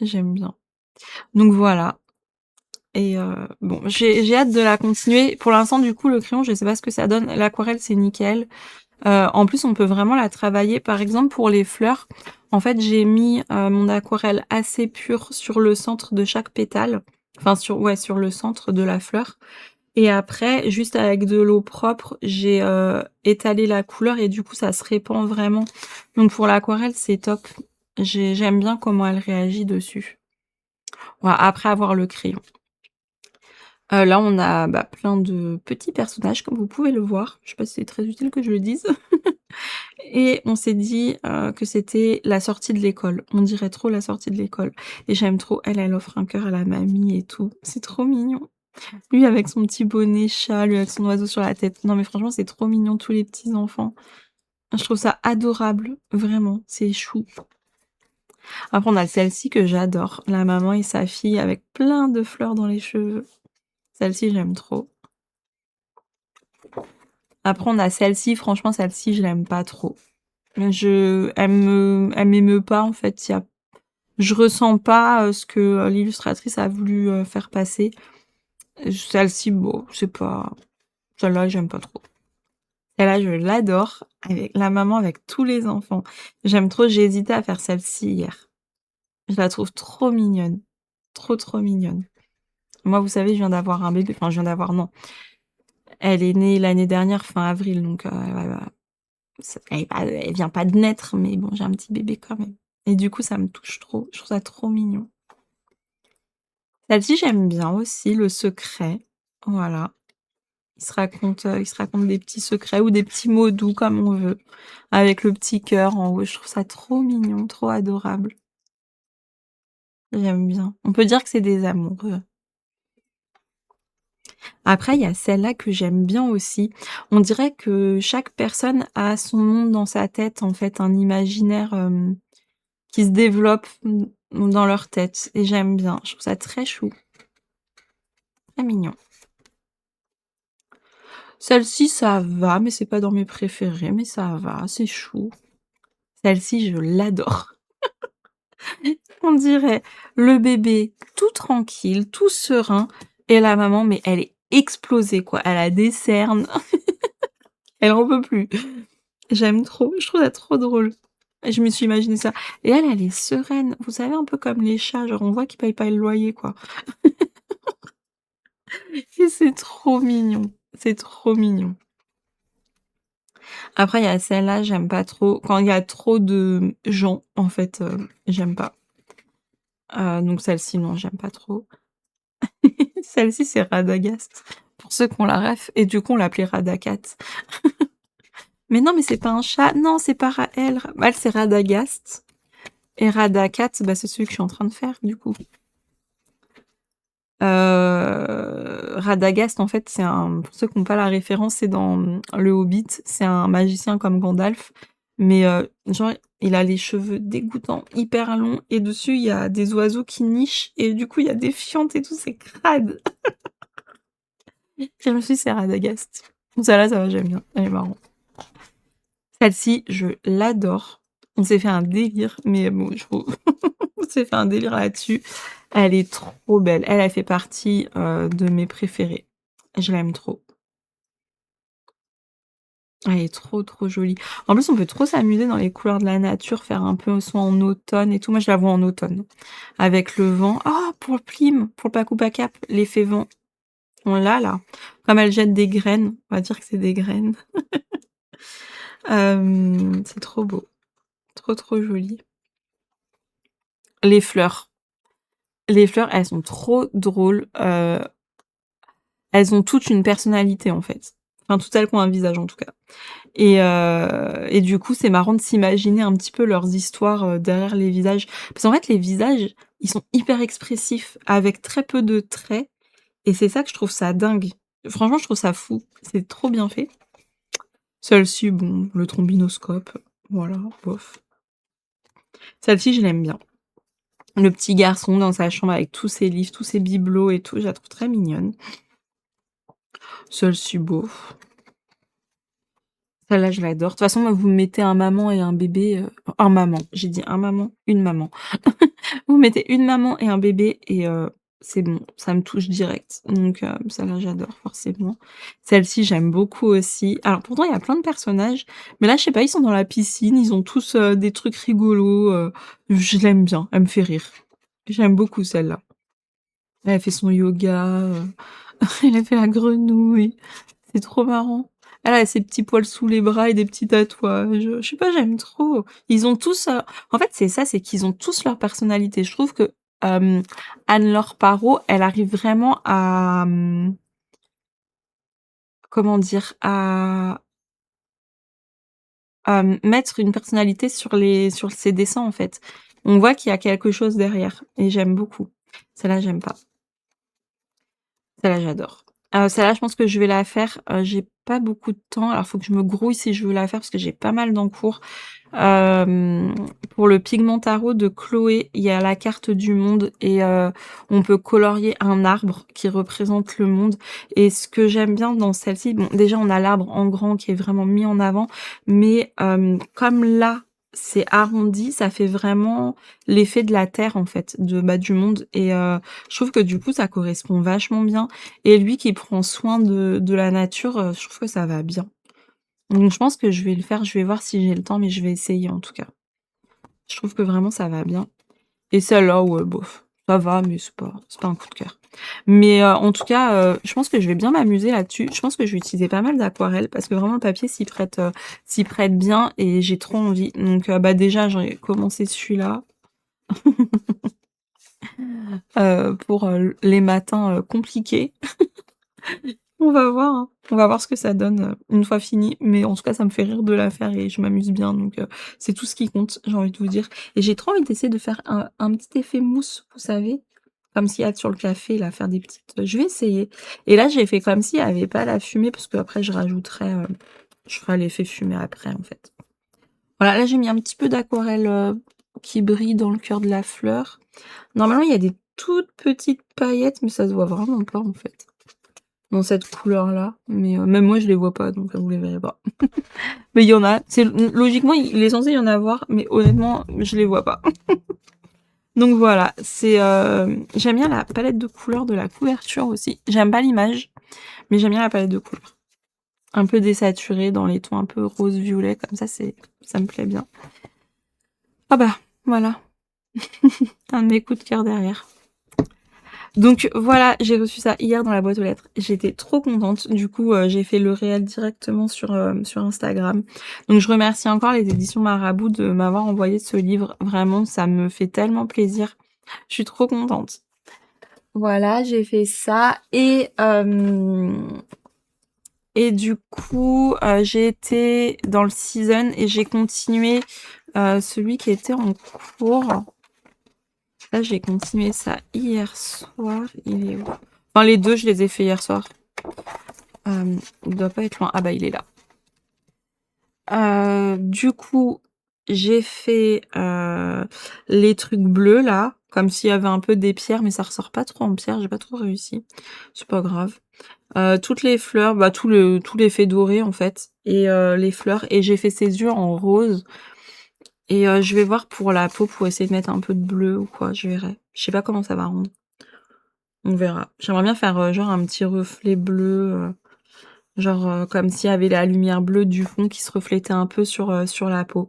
J'aime bien. Donc voilà et bon, j'ai hâte de la continuer. Pour l'instant, du coup, le crayon, je sais pas ce que ça donne. L'aquarelle, c'est nickel. En plus, on peut vraiment la travailler. Par exemple, pour les fleurs, en fait, j'ai mis, mon aquarelle assez pure sur le centre de chaque pétale. Enfin sur ouais, sur le centre de la fleur et après, juste avec de l'eau propre, j'ai, étalé la couleur et du coup, ça se répand vraiment. Donc pour l'aquarelle, c'est top. J'aime bien comment elle réagit dessus. Voilà, après avoir le crayon. Là, on a, bah, plein de petits personnages comme vous pouvez le voir. Je sais pas si c'est très utile que je le dise. Et on s'est dit, que c'était la sortie de l'école. On dirait trop la sortie de l'école et j'aime trop. Elle offre un cœur à la mamie et tout. C'est trop mignon. Lui avec son petit bonnet chat, lui avec son oiseau sur la tête. Non mais franchement, c'est trop mignon tous les petits enfants. Je trouve ça adorable, vraiment, c'est chou. Après on a celle-ci que j'adore, la maman et sa fille avec plein de fleurs dans les cheveux. Celle-ci, j'aime trop. Après on a celle-ci, franchement celle-ci, je l'aime pas trop. Elle m'émeut pas en fait, il y a je ressens pas, ce que, l'illustratrice a voulu, faire passer. Celle-ci, bon, c'est pas celle-là, j'aime pas trop. Celle-là, je l'adore, avec la maman avec tous les enfants. J'aime trop, j'ai hésité à faire celle-ci hier. Je la trouve trop mignonne, trop mignonne. Moi, vous savez, je viens d'avoir un bébé, enfin, je viens d'avoir non, elle est née l'année dernière fin avril, donc elle vient pas de naître, mais bon, j'ai un petit bébé quand même et du coup, ça me touche trop. Je trouve ça trop mignon. Celle-ci, j'aime bien aussi, le secret, voilà. Il se raconte des petits secrets ou des petits mots doux comme on veut, avec le petit cœur en haut. Je trouve ça trop mignon, trop adorable. J'aime bien. On peut dire que c'est des amoureux. Après, il y a celle-là que j'aime bien aussi. On dirait que chaque personne a son monde dans sa tête, en fait, un imaginaire, qui se développe, dans leur tête et j'aime bien. Je trouve ça très chou, très mignon. Celle-ci, ça va, mais c'est pas dans mes préférés, mais ça va, c'est chou. Celle-ci, je l'adore. On dirait le bébé tout tranquille, tout serein et la maman, mais elle est explosée quoi, elle a des cernes, elle en peut plus. J'aime trop, je trouve ça trop drôle. Et je me suis imaginé ça et elle est sereine, vous savez un peu comme les chats, genre on voit qu'ils payent pas le loyer quoi et c'est trop mignon, c'est trop mignon. Après il y a celle-là, j'aime pas trop, quand il y a trop de gens en fait, j'aime pas. Donc celle-ci non, j'aime pas trop. Celle-ci, c'est Radagast, pour ceux qui ont la ref et du coup, on l'appelait Radakat. Mais non, mais c'est pas un chat. Non, c'est pas Raël. Elle, c'est Radagast et Radakat, bah, c'est celui que je suis en train de faire, du coup. Radagast, en fait, pour ceux qui n'ont pas la référence, c'est dans Le Hobbit, c'est un magicien comme Gandalf, mais genre, il a les cheveux dégoûtants, hyper longs, et dessus, il y a des oiseaux qui nichent, et du coup, il y a des fientes et tout, c'est crade. Je me suis dit, c'est Radagast. Celle-là, ça va, j'aime bien, elle est marrante. Celle-ci, je l'adore. On s'est fait un délire, mais bon, on s'est fait un délire là-dessus. Elle est trop belle. Elle a fait partie de mes préférées. Je l'aime trop. Elle est trop trop jolie. En plus, on peut trop s'amuser dans les couleurs de la nature, faire un peu soit en automne et tout. Moi, je la vois en automne. Avec le vent. Ah, pour le plim, pour le Pakupakap, l'effet vent. On l'a là. Comme elle jette des graines, on va dire que c'est des graines. C'est trop beau. Trop trop joli. Les fleurs. Les fleurs, elles sont trop drôles. Elles ont toutes une personnalité, en fait. Enfin, toutes elles qui ont un visage, en tout cas. Et du coup, c'est marrant de s'imaginer un petit peu leurs histoires derrière les visages. Parce qu'en fait, les visages, ils sont hyper expressifs, avec très peu de traits. Et c'est ça que je trouve ça dingue. Franchement, je trouve ça fou. C'est trop bien fait. Celle-ci, bon, le trombinoscope. Voilà, bof. Celle-ci, je l'aime bien. Le petit garçon dans sa chambre avec tous ses livres, tous ses bibelots et tout, je la trouve très mignonne. Celle-ci, bof. Celle-là, je l'adore. De toute façon, moi, vous me mettez un maman et un bébé... un maman. J'ai dit un maman, une maman. Vous mettez une maman et un bébé et c'est bon, ça me touche direct. Donc celle-là, j'adore forcément. Celle-ci, j'aime beaucoup aussi. Alors pourtant, il y a plein de personnages, mais là, je sais pas, ils sont dans la piscine, ils ont tous des trucs rigolos. Je l'aime bien, elle me fait rire. J'aime beaucoup celle-là. Elle a fait son yoga, elle a fait la grenouille. C'est trop marrant. Elle a ses petits poils sous les bras et des petits tatouages. Je sais pas, j'aime trop. Ils ont tous... En fait, c'est ça, c'est qu'ils ont tous leur personnalité. Je trouve que Anne-Laure Parrot, elle arrive vraiment à... comment dire? À mettre une personnalité sur ses dessins, en fait. On voit qu'il y a quelque chose derrière. Et j'aime beaucoup. Celle-là, j'aime pas. Celle-là, j'adore. Celle-là, je pense que je vais la faire. J'ai pas beaucoup de temps. Alors, faut que je me grouille si je veux la faire parce que j'ai pas mal d'encours. Pour le Pigmentaro de Chloé, il y a la carte du monde et on peut colorier un arbre qui représente le monde. Et ce que j'aime bien dans celle-ci, bon, déjà, on a l'arbre en grand qui est vraiment mis en avant, mais comme là, c'est arrondi, ça fait vraiment l'effet de la terre, en fait, du monde. Et je trouve que du coup, ça correspond vachement bien. Et lui qui prend soin de la nature, je trouve que ça va bien. Donc je pense que je vais le faire, je vais voir si j'ai le temps, mais je vais essayer en tout cas. Je trouve que vraiment ça va bien. Et celle-là, ouais, bof, ça va, mais c'est pas un coup de cœur. Mais en tout cas, je pense que je vais bien m'amuser là-dessus. Je pense que je vais utiliser pas mal d'aquarelles parce que vraiment le papier s'y prête bien et j'ai trop envie. Donc bah déjà, j'ai commencé celui-là pour les matins compliqués. On va voir, hein. On va voir ce que ça donne une fois fini. Mais en tout cas, ça me fait rire de la faire et je m'amuse bien. Donc, c'est tout ce qui compte, j'ai envie de vous dire. Et j'ai trop envie d'essayer de faire un petit effet mousse, vous savez. Comme s'il y a sur le café, là, faire des petites... Je vais essayer. Et là, j'ai fait comme s'il n'y avait pas la fumée, parce que après je rajouterai... je ferai l'effet fumée après, en fait. Voilà, là, j'ai mis un petit peu d'aquarelle qui brille dans le cœur de la fleur. Normalement, il y a des toutes petites paillettes, mais ça se voit vraiment pas, en fait. Dans cette couleur-là. Mais même moi, je les vois pas, donc vous les verrez pas. Mais il y en a. Logiquement, il est censé y en avoir, mais honnêtement, je les vois pas. Donc voilà, j'aime bien la palette de couleurs de la couverture aussi. J'aime pas l'image, mais j'aime bien la palette de couleurs. Un peu désaturée dans les tons un peu rose-violet, comme ça, ça me plaît bien. Ah bah, voilà. Un de mes coups de cœur derrière. Donc voilà, j'ai reçu ça hier dans la boîte aux lettres. J'étais trop contente. Du coup, j'ai fait le réel directement sur Instagram. Donc je remercie encore les éditions Marabout de m'avoir envoyé ce livre. Vraiment, ça me fait tellement plaisir. Je suis trop contente. Voilà, j'ai fait ça et du coup, j'ai été dans le season et j'ai continué celui qui était en cours. Là, j'ai continué ça hier soir. Il est où? Enfin, les deux, je les ai fait hier soir. Il doit pas être loin. Ah bah, il est là. Du coup, j'ai fait les trucs bleus là, comme s'il y avait un peu des pierres, mais ça ressort pas trop en pierre, j'ai pas trop réussi. C'est pas grave. Toutes les fleurs, bah tout l'effet doré en fait, et les fleurs, et j'ai fait ses yeux en rose. Et je vais voir pour la peau pour essayer de mettre un peu de bleu ou quoi, je verrai. Je sais pas comment ça va rendre. On verra. J'aimerais bien faire genre un petit reflet bleu. Genre, comme s'il y avait la lumière bleue du fond qui se reflétait un peu sur la peau.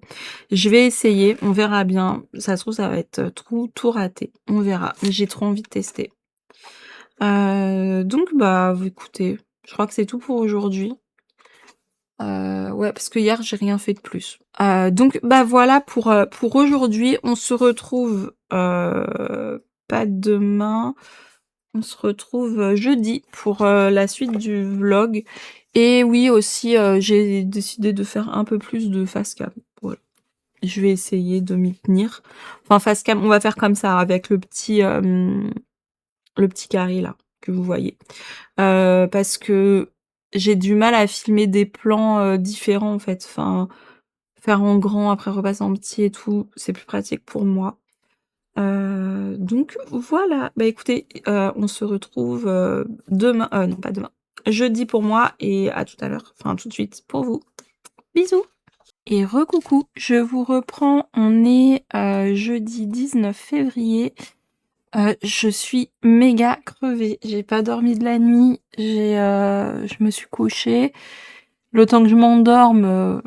Je vais essayer, on verra bien. Ça se trouve, ça va être tout raté. On verra. Mais j'ai trop envie de tester. Donc, bah, écoutez, je crois que c'est tout pour aujourd'hui. Ouais, parce que hier, j'ai rien fait de plus. Donc, bah voilà pour aujourd'hui. On se retrouve pas demain. On se retrouve jeudi pour la suite du vlog. Et oui, aussi, j'ai décidé de faire un peu plus de face cam. Voilà. Je vais essayer de m'y tenir. Enfin, face cam, on va faire comme ça, avec le petit carré là, que vous voyez. Parce que j'ai du mal à filmer des plans différents en fait. Enfin, faire en grand, après repasser en petit et tout, c'est plus pratique pour moi. Donc voilà. Bah écoutez, on se retrouve demain, non pas demain, jeudi pour moi, et à tout à l'heure, enfin tout de suite pour vous. Bisous. Et recoucou, je vous reprends, on est jeudi 19 février. Je suis méga crevée, j'ai pas dormi de la nuit, je me suis couchée. Le temps que je m'endorme,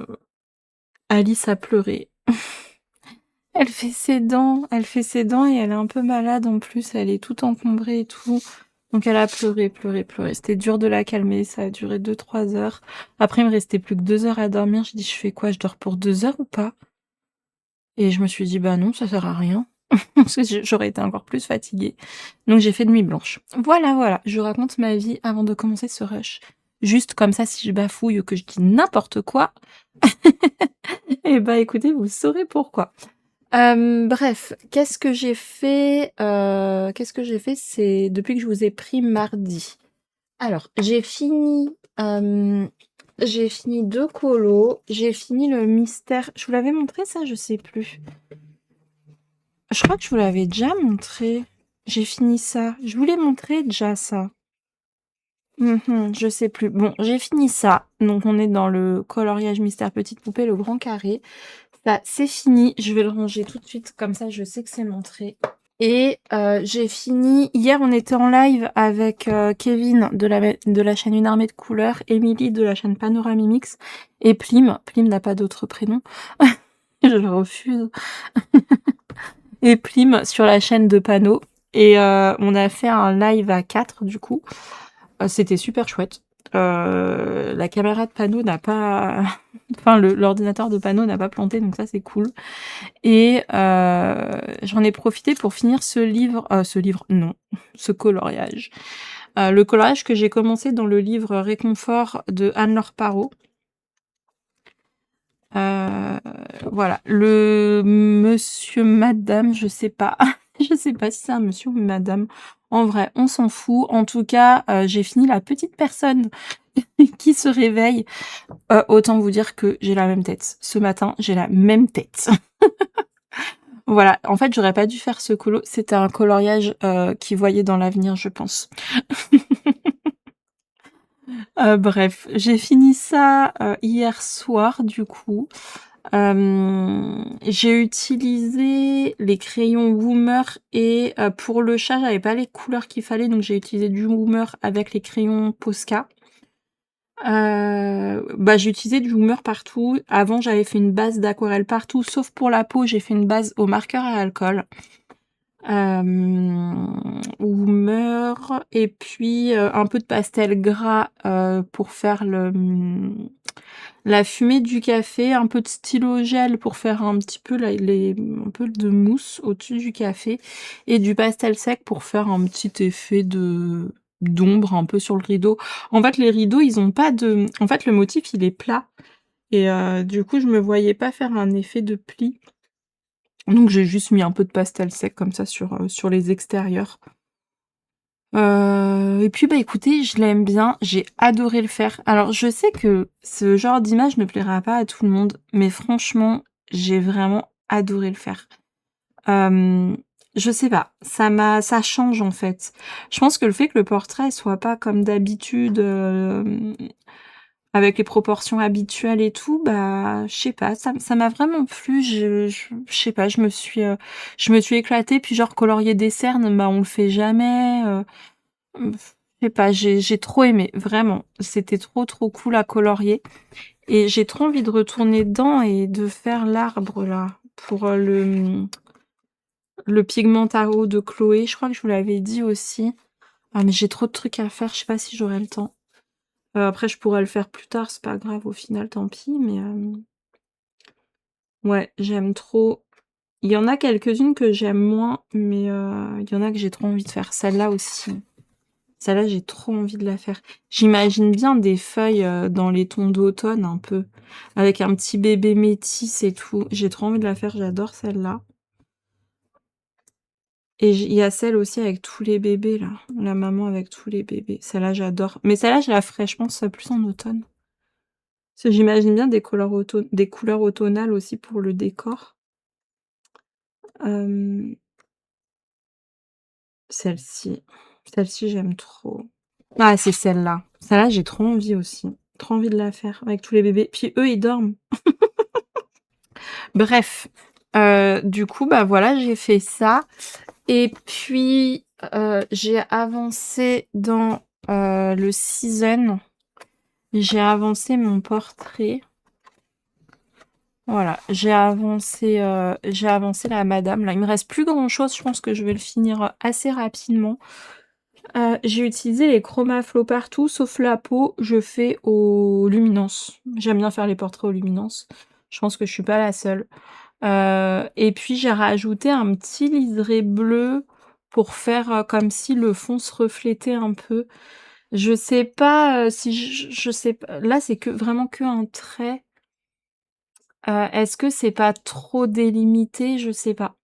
Alice a pleuré. Elle fait ses dents et elle est un peu malade en plus, elle est toute encombrée et tout. Donc elle a pleuré, pleuré, pleuré. C'était dur de la calmer, ça a duré 2-3 heures. Après, il me restait plus que 2 heures à dormir. J'ai dit, je fais quoi? Je dors pour 2 heures ou pas? Et je me suis dit, bah non, ça sert à rien. Parce que j'aurais été encore plus fatiguée. Donc j'ai fait nuit blanche. Voilà, voilà. Je raconte ma vie avant de commencer ce rush. Juste comme ça, si je bafouille ou que je dis n'importe quoi, et bah écoutez, vous saurez pourquoi. Bref, qu'est-ce que j'ai fait? C'est depuis que je vous ai pris mardi. Alors, j'ai fini 2 colos, j'ai fini le mystère. Je vous l'avais montré ça? Je sais plus. Je crois que je vous l'avais déjà montré. J'ai fini ça. Je voulais montrer déjà ça. Je sais plus. Bon, j'ai fini ça. Donc on est dans le coloriage mystère petite poupée, le grand carré. Ça, c'est fini. Je vais le ranger tout de suite, comme ça je sais que c'est montré. Et j'ai fini. Hier, on était en live avec Kevin de la chaîne Une armée de couleurs, Émilie de la chaîne Panoramimix et Plim. Plim n'a pas d'autre prénom. Je le refuse. Et Plim sur la chaîne de Pano. Et on a fait un live à 4 du coup. C'était super chouette. La caméra de Pano n'a pas... enfin, l'ordinateur de Pano n'a pas planté, donc ça c'est cool. Et j'en ai profité pour finir ce coloriage. Le coloriage que j'ai commencé dans le livre Réconfort de Anne-Laure Parot. Voilà, le monsieur, madame, je sais pas. Je sais pas si c'est un monsieur ou une madame. En vrai, on s'en fout. En tout cas, j'ai fini la petite personne qui se réveille. Autant vous dire que j'ai la même tête. Ce matin, j'ai la même tête. Voilà, en fait, j'aurais pas dû faire ce colo. C'était un coloriage qui voyait dans l'avenir, je pense. Bref, j'ai fini ça hier soir, du coup. J'ai utilisé les crayons Woomer et pour le chat, j'avais pas les couleurs qu'il fallait, donc j'ai utilisé du Woomer avec les crayons Posca. Bah, j'ai utilisé du Woomer partout. Avant, j'avais fait une base d'aquarelle partout, sauf pour la peau, j'ai fait une base au marqueur à alcool. Woomer et puis un peu de pastel gras pour faire la fumée du café, un peu de stylo gel pour faire un petit peu un peu de mousse au-dessus du café et du pastel sec pour faire un petit effet d'ombre un peu sur le rideau. En fait, les rideaux, ils ont pas de en fait, le motif, il est plat et du coup, je me voyais pas faire un effet de pli. Donc j'ai juste mis un peu de pastel sec comme ça sur les extérieurs. Et puis, bah, écoutez, je l'aime bien, j'ai adoré le faire. Alors je sais que ce genre d'image ne plaira pas à tout le monde, mais franchement, j'ai vraiment adoré le faire. Hem, je sais pas, ça change en fait. Je pense que le fait que le portrait soit pas comme d'habitude, avec les proportions habituelles et tout, bah, je sais pas, ça m'a vraiment plu. Je sais pas, je me suis éclatée, puis genre colorier des cernes, bah, on le fait jamais, je sais pas, j'ai trop aimé, vraiment. C'était trop, trop cool à colorier et j'ai trop envie de retourner dedans et de faire l'arbre là, pour, le Pigmentaro de Chloé. Je crois que je vous l'avais dit aussi. Ah mais j'ai trop de trucs à faire, je sais pas si j'aurai le temps. Après je pourrais le faire plus tard, c'est pas grave au final, tant pis, mais ouais, j'aime trop. Il y en a quelques-unes que j'aime moins, mais il y en a que j'ai trop envie de faire. Celle-là aussi. Celle-là, j'ai trop envie de la faire. J'imagine bien des feuilles, dans les tons d'automne un peu, avec un petit bébé métis et tout. J'ai trop envie de la faire, j'adore celle-là. Et il y a celle aussi avec tous les bébés là, la maman avec tous les bébés. Celle-là, j'adore. Mais celle-là, je la ferai, je pense, plus en automne. Parce que j'imagine bien des couleurs automnales aussi pour le décor. Hem, celle-ci. Celle-ci, j'aime trop. Ah, c'est celle-là. Celle-là, j'ai trop envie aussi. Trop envie de la faire avec tous les bébés. Puis eux, ils dorment. Bref, du coup, bah, voilà, j'ai fait ça et puis, j'ai avancé dans, le season. J'ai avancé mon portrait. Voilà, j'ai avancé la madame là. Il me reste plus grand chose, je pense que je vais le finir, assez rapidement. J'ai utilisé les Chromaflow partout sauf la peau, je fais aux luminances. J'aime bien faire les portraits aux luminances. Je pense que je suis pas la seule. Et puis j'ai rajouté un petit liseré bleu pour faire, comme si le fond se reflétait un peu. Je sais pas, si je sais pas là, c'est que vraiment qu'un trait. Est-ce que c'est pas trop délimité? Je sais pas.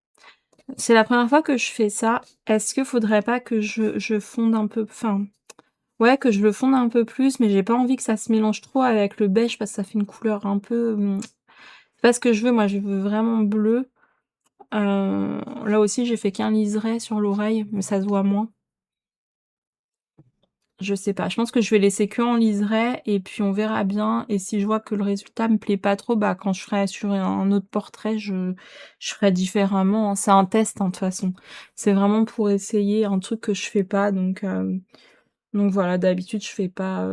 C'est la première fois que je fais ça. Est-ce que faudrait pas que je fonde un peu enfin, ouais, que je le fonde un peu plus, mais j'ai pas envie que ça se mélange trop avec le beige parce que ça fait une couleur un peu, c'est pas ce que je veux, moi je veux vraiment bleu. Là aussi j'ai fait qu'un liseré sur l'oreille, mais ça se voit moins. Je sais pas, je pense que je vais laisser qu'en liseré et puis on verra bien et si je vois que le résultat me plaît pas trop, bah, quand je ferai sur un autre portrait, je ferai différemment, hein. C'est un test, hein, de toute façon. C'est vraiment pour essayer un truc que je fais pas donc voilà, d'habitude je fais pas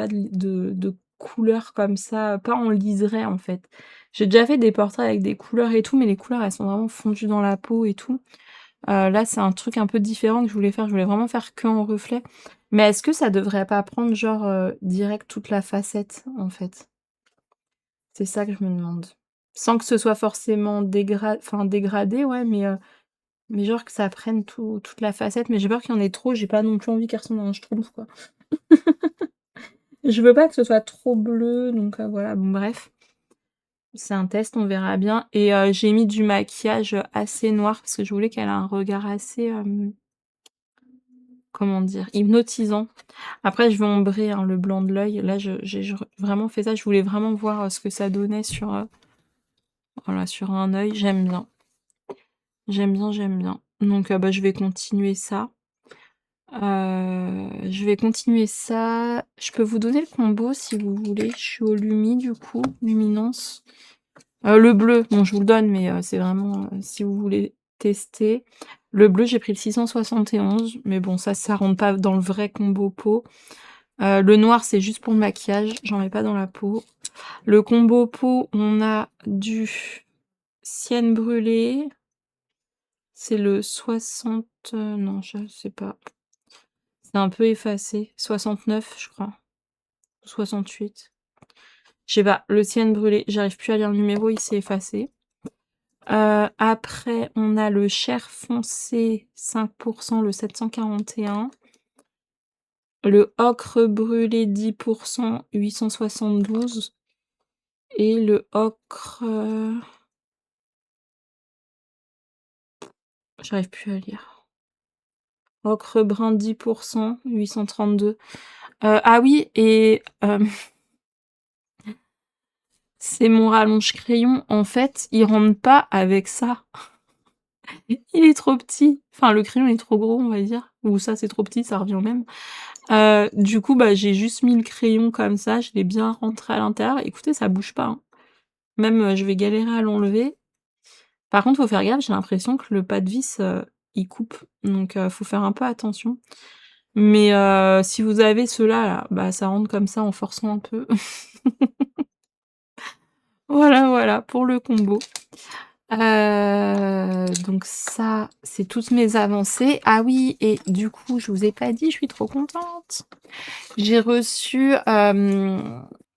de couleurs comme ça, pas en liseré, en fait. J'ai déjà fait des portraits avec des couleurs et tout, mais les couleurs, elles sont vraiment fondues dans la peau et tout. Là, c'est un truc un peu différent que je voulais faire. Je voulais vraiment faire qu'en reflet. Mais est-ce que ça devrait pas prendre genre, direct toute la facette, en fait? C'est ça que je me demande. Sans que ce soit forcément dégradé, ouais, mais genre que ça prenne toute la facette. Mais j'ai peur qu'il y en ait trop, j'ai pas non plus envie qu'elle ressemble à un schtroumpf, quoi. Je veux pas que ce soit trop bleu, donc voilà, bon bref. C'est un test, on verra bien et j'ai mis du maquillage, assez noir parce que je voulais qu'elle ait un regard assez, comment dire? Hypnotisant. Après je vais ombrer, hein, le blanc de l'œil. Là j'ai vraiment fait ça, je voulais vraiment voir, ce que ça donnait sur, voilà, sur un œil. J'aime bien. J'aime bien, j'aime bien. Donc bah, je vais continuer ça. Je vais continuer ça. Je peux vous donner le combo si vous voulez. Je suis au Lumi du coup, Luminance. Le bleu, bon je vous le donne, mais c'est vraiment, si vous voulez tester. Le bleu, j'ai pris le 671, mais bon ça rentre pas dans le vrai combo peau. Le noir, c'est juste pour le maquillage, j'en mets pas dans la peau. Le combo peau, on a du Sienne brûlée, c'est le 60, non je sais pas, c'est un peu effacé, 69 je crois, 68. Je sais pas, le ciel brûlé, j'arrive plus à lire le numéro, il s'est effacé. Après, on a le Cher foncé 5%, le 741. Le Ocre brûlé 10%, 872. Et le Ocre... J'arrive plus à lire. Ocre brun 10%, 832. Ah oui, et c'est mon rallonge crayon. En fait, il rentre pas avec ça. Il est trop petit. Enfin, le crayon est trop gros, on va dire. Ou ça, c'est trop petit, ça revient au même. Du coup, bah, j'ai juste mis le crayon comme ça. Je l'ai bien rentré à l'intérieur. Écoutez, ça bouge pas, hein. Même, je vais galérer à l'enlever. Par contre, faut faire gaffe, j'ai l'impression que le pas de vis, il coupe. Donc, faut faire un peu attention. Mais si vous avez ceux-là, là, bah, ça rentre comme ça en forçant un peu. Voilà, voilà, pour le combo. Donc ça, c'est toutes mes avancées. Ah oui, et du coup, je vous ai pas dit, je suis trop contente. J'ai reçu,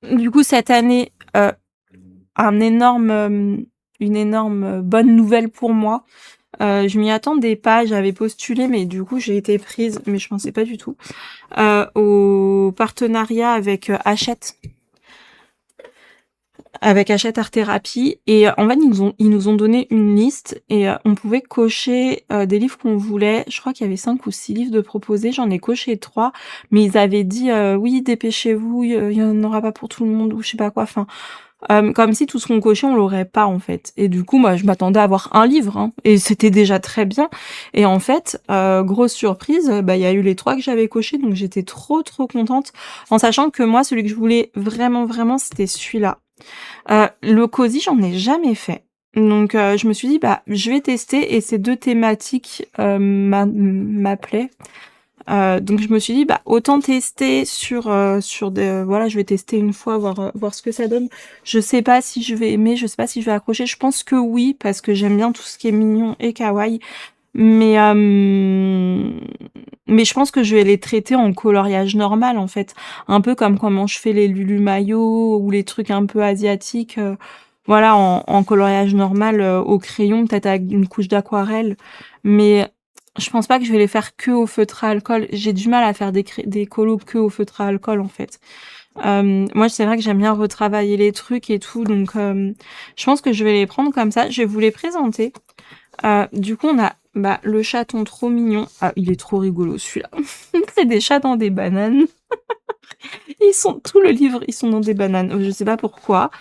du coup, cette année, une énorme bonne nouvelle pour moi. Je m'y attendais pas, j'avais postulé, mais du coup, j'ai été prise, mais je pensais pas du tout, au partenariat avec Hachette. Avec Hachette Art Thérapie. Et en fait, ils nous ont donné une liste et on pouvait cocher des livres qu'on voulait. Je crois qu'il y avait 5 ou 6 livres de proposés. J'en ai coché 3. Mais ils avaient dit oui, dépêchez-vous, il y en aura pas pour tout le monde ou je sais pas quoi. Enfin, comme si tout ce qu'on cochait, on l'aurait pas en fait. Et du coup, moi, je m'attendais à avoir un livre. Hein, et c'était déjà très bien. Et en fait, grosse surprise, bah il y a eu les 3 que j'avais cochés. Donc j'étais trop contente. En sachant que moi, celui que je voulais vraiment, c'était celui-là. Le cosy, j'en ai jamais fait. Donc je me suis dit bah je vais tester et ces 2 thématiques m'appelaient. Donc je me suis dit bah autant tester sur des voilà, je vais tester une fois voir ce que ça donne. Je sais pas si je vais aimer, je sais pas si je vais accrocher. Je pense que oui parce que j'aime bien tout ce qui est mignon et kawaii. Mais je pense que je vais les traiter en coloriage normal en fait, un peu comme comment je fais les Lulu Mayo ou les trucs un peu asiatiques, voilà en coloriage normal au crayon, peut-être avec une couche d'aquarelle. Mais je pense pas que je vais les faire que au feutre à alcool. J'ai du mal à faire des colos que au feutre à alcool en fait. Moi c'est vrai que j'aime bien retravailler les trucs et tout, donc je pense que je vais les prendre comme ça. Je vais vous les présenter. Du coup, on a le chaton trop mignon. Ah, il est trop rigolo celui-là. C'est des chats dans des bananes. Tout le livre, ils sont dans des bananes. Je sais pas pourquoi.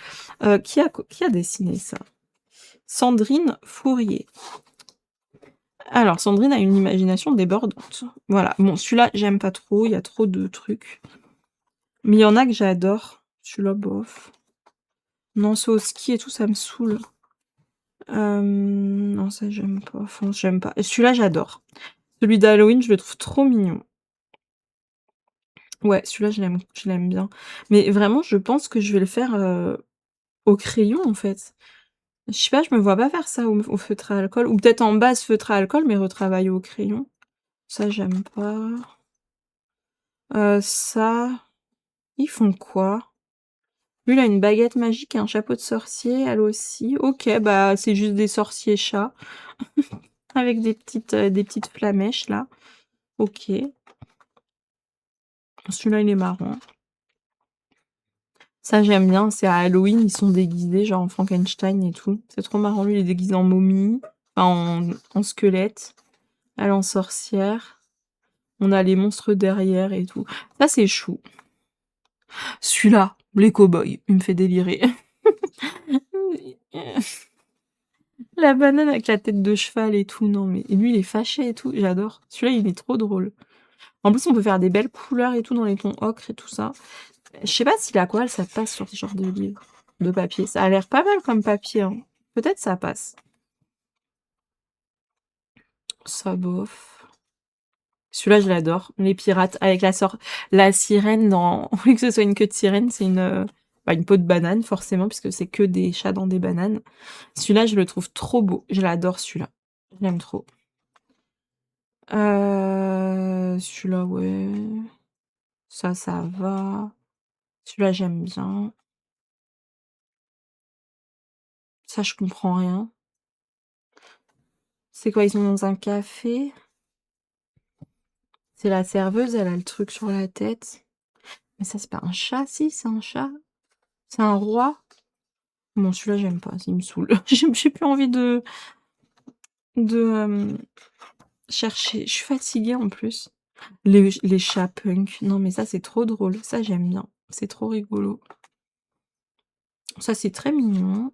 Qui a dessiné ça? Sandrine Fourier. Alors, Sandrine a une imagination débordante. Voilà. Bon, celui-là, j'aime pas trop. Il y a trop de trucs. Mais il y en a que j'adore. Celui-là, bof. Non, c'est au ski et tout, ça me saoule. Non, ça, j'aime pas. Enfin, j'aime pas. Et celui-là, j'adore. Celui d'Halloween, je le trouve trop mignon. Ouais, celui-là, je l'aime bien. Mais vraiment, je pense que je vais le faire, au crayon, en fait. Je sais pas, je me vois pas faire ça au feutre à alcool ou peut-être en base feutre à alcool, mais retravailler au crayon. Ça, j'aime pas. Ça, ils font quoi? Lui, il a une baguette magique et un chapeau de sorcier, elle aussi. OK, bah, c'est juste des sorciers chats avec des petites flamèches, là. OK. Celui-là, il est marrant. Ça, j'aime bien, c'est à Halloween, ils sont déguisés, genre en Frankenstein et tout. C'est trop marrant, lui, il est déguisé en momie, enfin en squelette, elle en sorcière. On a les monstres derrière et tout. Ça, c'est chou. Celui-là, les cow-boys, il me fait délirer. La banane avec la tête de cheval et tout, non mais lui, il est fâché et tout, j'adore. Celui-là, il est trop drôle. En plus, on peut faire des belles couleurs et tout dans les tons ocre et tout ça. Je sais pas si l'aquarelle, ça passe sur ce genre de livre, de papier. Ça a l'air pas mal comme papier, hein. Peut-être ça passe. Ça bof. Celui-là, je l'adore. Les pirates avec la sirène dans. Au lieu que ce soit une queue de sirène, c'est une peau de banane, forcément, puisque c'est que des chats dans des bananes. Celui-là, je le trouve trop beau. Je l'adore, celui-là. Je l'aime trop. Celui-là, ouais. Ça va. Celui-là, j'aime bien. Ça, je comprends rien. C'est quoi, ils sont dans un café? C'est la serveuse, elle a le truc sur la tête. Mais ça, c'est pas un chat, si, c'est un chat. C'est un roi. Bon, celui-là, j'aime pas, il me saoule. J'ai plus envie de chercher. Je suis fatiguée en plus. Les chats punk. Non, mais ça, c'est trop drôle. Ça, j'aime bien. C'est trop rigolo. Ça, c'est très mignon.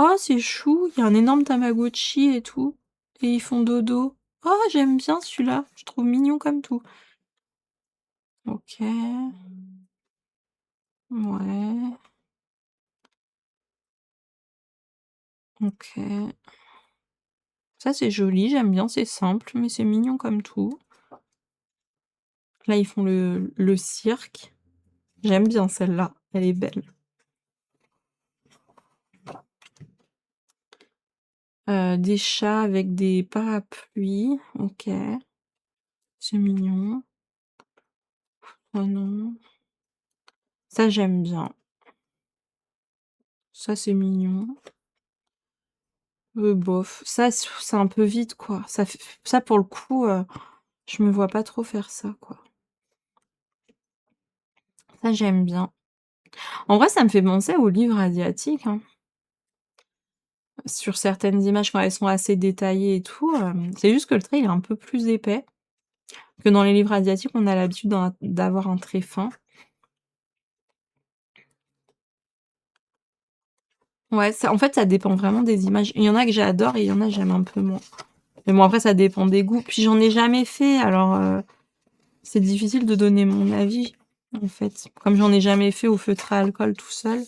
Oh, c'est chou. Il y a un énorme Tamagotchi et tout. Et ils font dodo. Oh, j'aime bien celui-là. Je trouve mignon comme tout. Ok. Ouais. Ok. Ça, c'est joli. J'aime bien. C'est simple, mais c'est mignon comme tout. Là, ils font le cirque. J'aime bien celle-là. Elle est belle. Des chats avec des parapluies. Ok. C'est mignon. Oh non. Ça, j'aime bien. Ça, c'est mignon. Bof. Ça, c'est un peu vite, quoi. Ça pour le coup, je me vois pas trop faire ça, quoi. Ça, j'aime bien. En vrai, ça me fait penser aux livres asiatiques, hein. Sur certaines images, quand elles sont assez détaillées et tout, c'est juste que le trait, il est un peu plus épais que dans les livres asiatiques, on a l'habitude d'avoir un trait fin. Ouais, ça, en fait, ça dépend vraiment des images. Il y en a que j'adore et il y en a que j'aime un peu moins. Mais bon, après, ça dépend des goûts. Puis j'en ai jamais fait, alors c'est difficile de donner mon avis, en fait. Comme j'en ai jamais fait au feutre à alcool tout seul.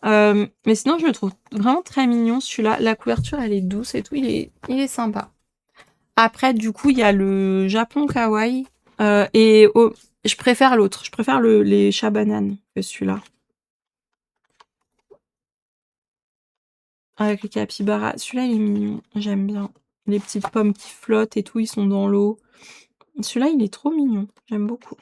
Mais sinon, je le trouve vraiment très mignon, celui-là. La couverture, elle est douce et tout. Il est sympa. Après, du coup, il y a le Japon kawaii. Je préfère l'autre. Je préfère les chats bananes que celui-là. Avec le capybara. Celui-là, il est mignon. J'aime bien. Les petites pommes qui flottent et tout, ils sont dans l'eau. Celui-là, il est trop mignon. J'aime beaucoup.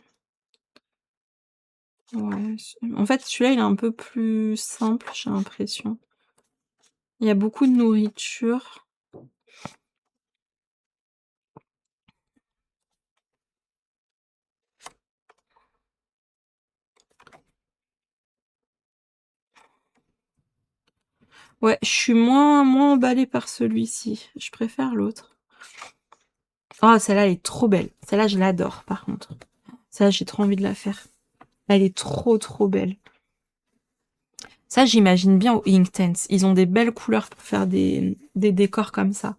Ouais. En fait, celui-là, il est un peu plus simple, j'ai l'impression. Il y a beaucoup de nourriture. Ouais, je suis moins emballée par celui-ci. Je préfère l'autre. Oh, celle-là, elle est trop belle. Celle-là, je l'adore, par contre. Celle-là, j'ai trop envie de la faire. Elle est trop, trop belle. Ça, j'imagine bien au Inktense. Ils ont des belles couleurs pour faire des décors comme ça.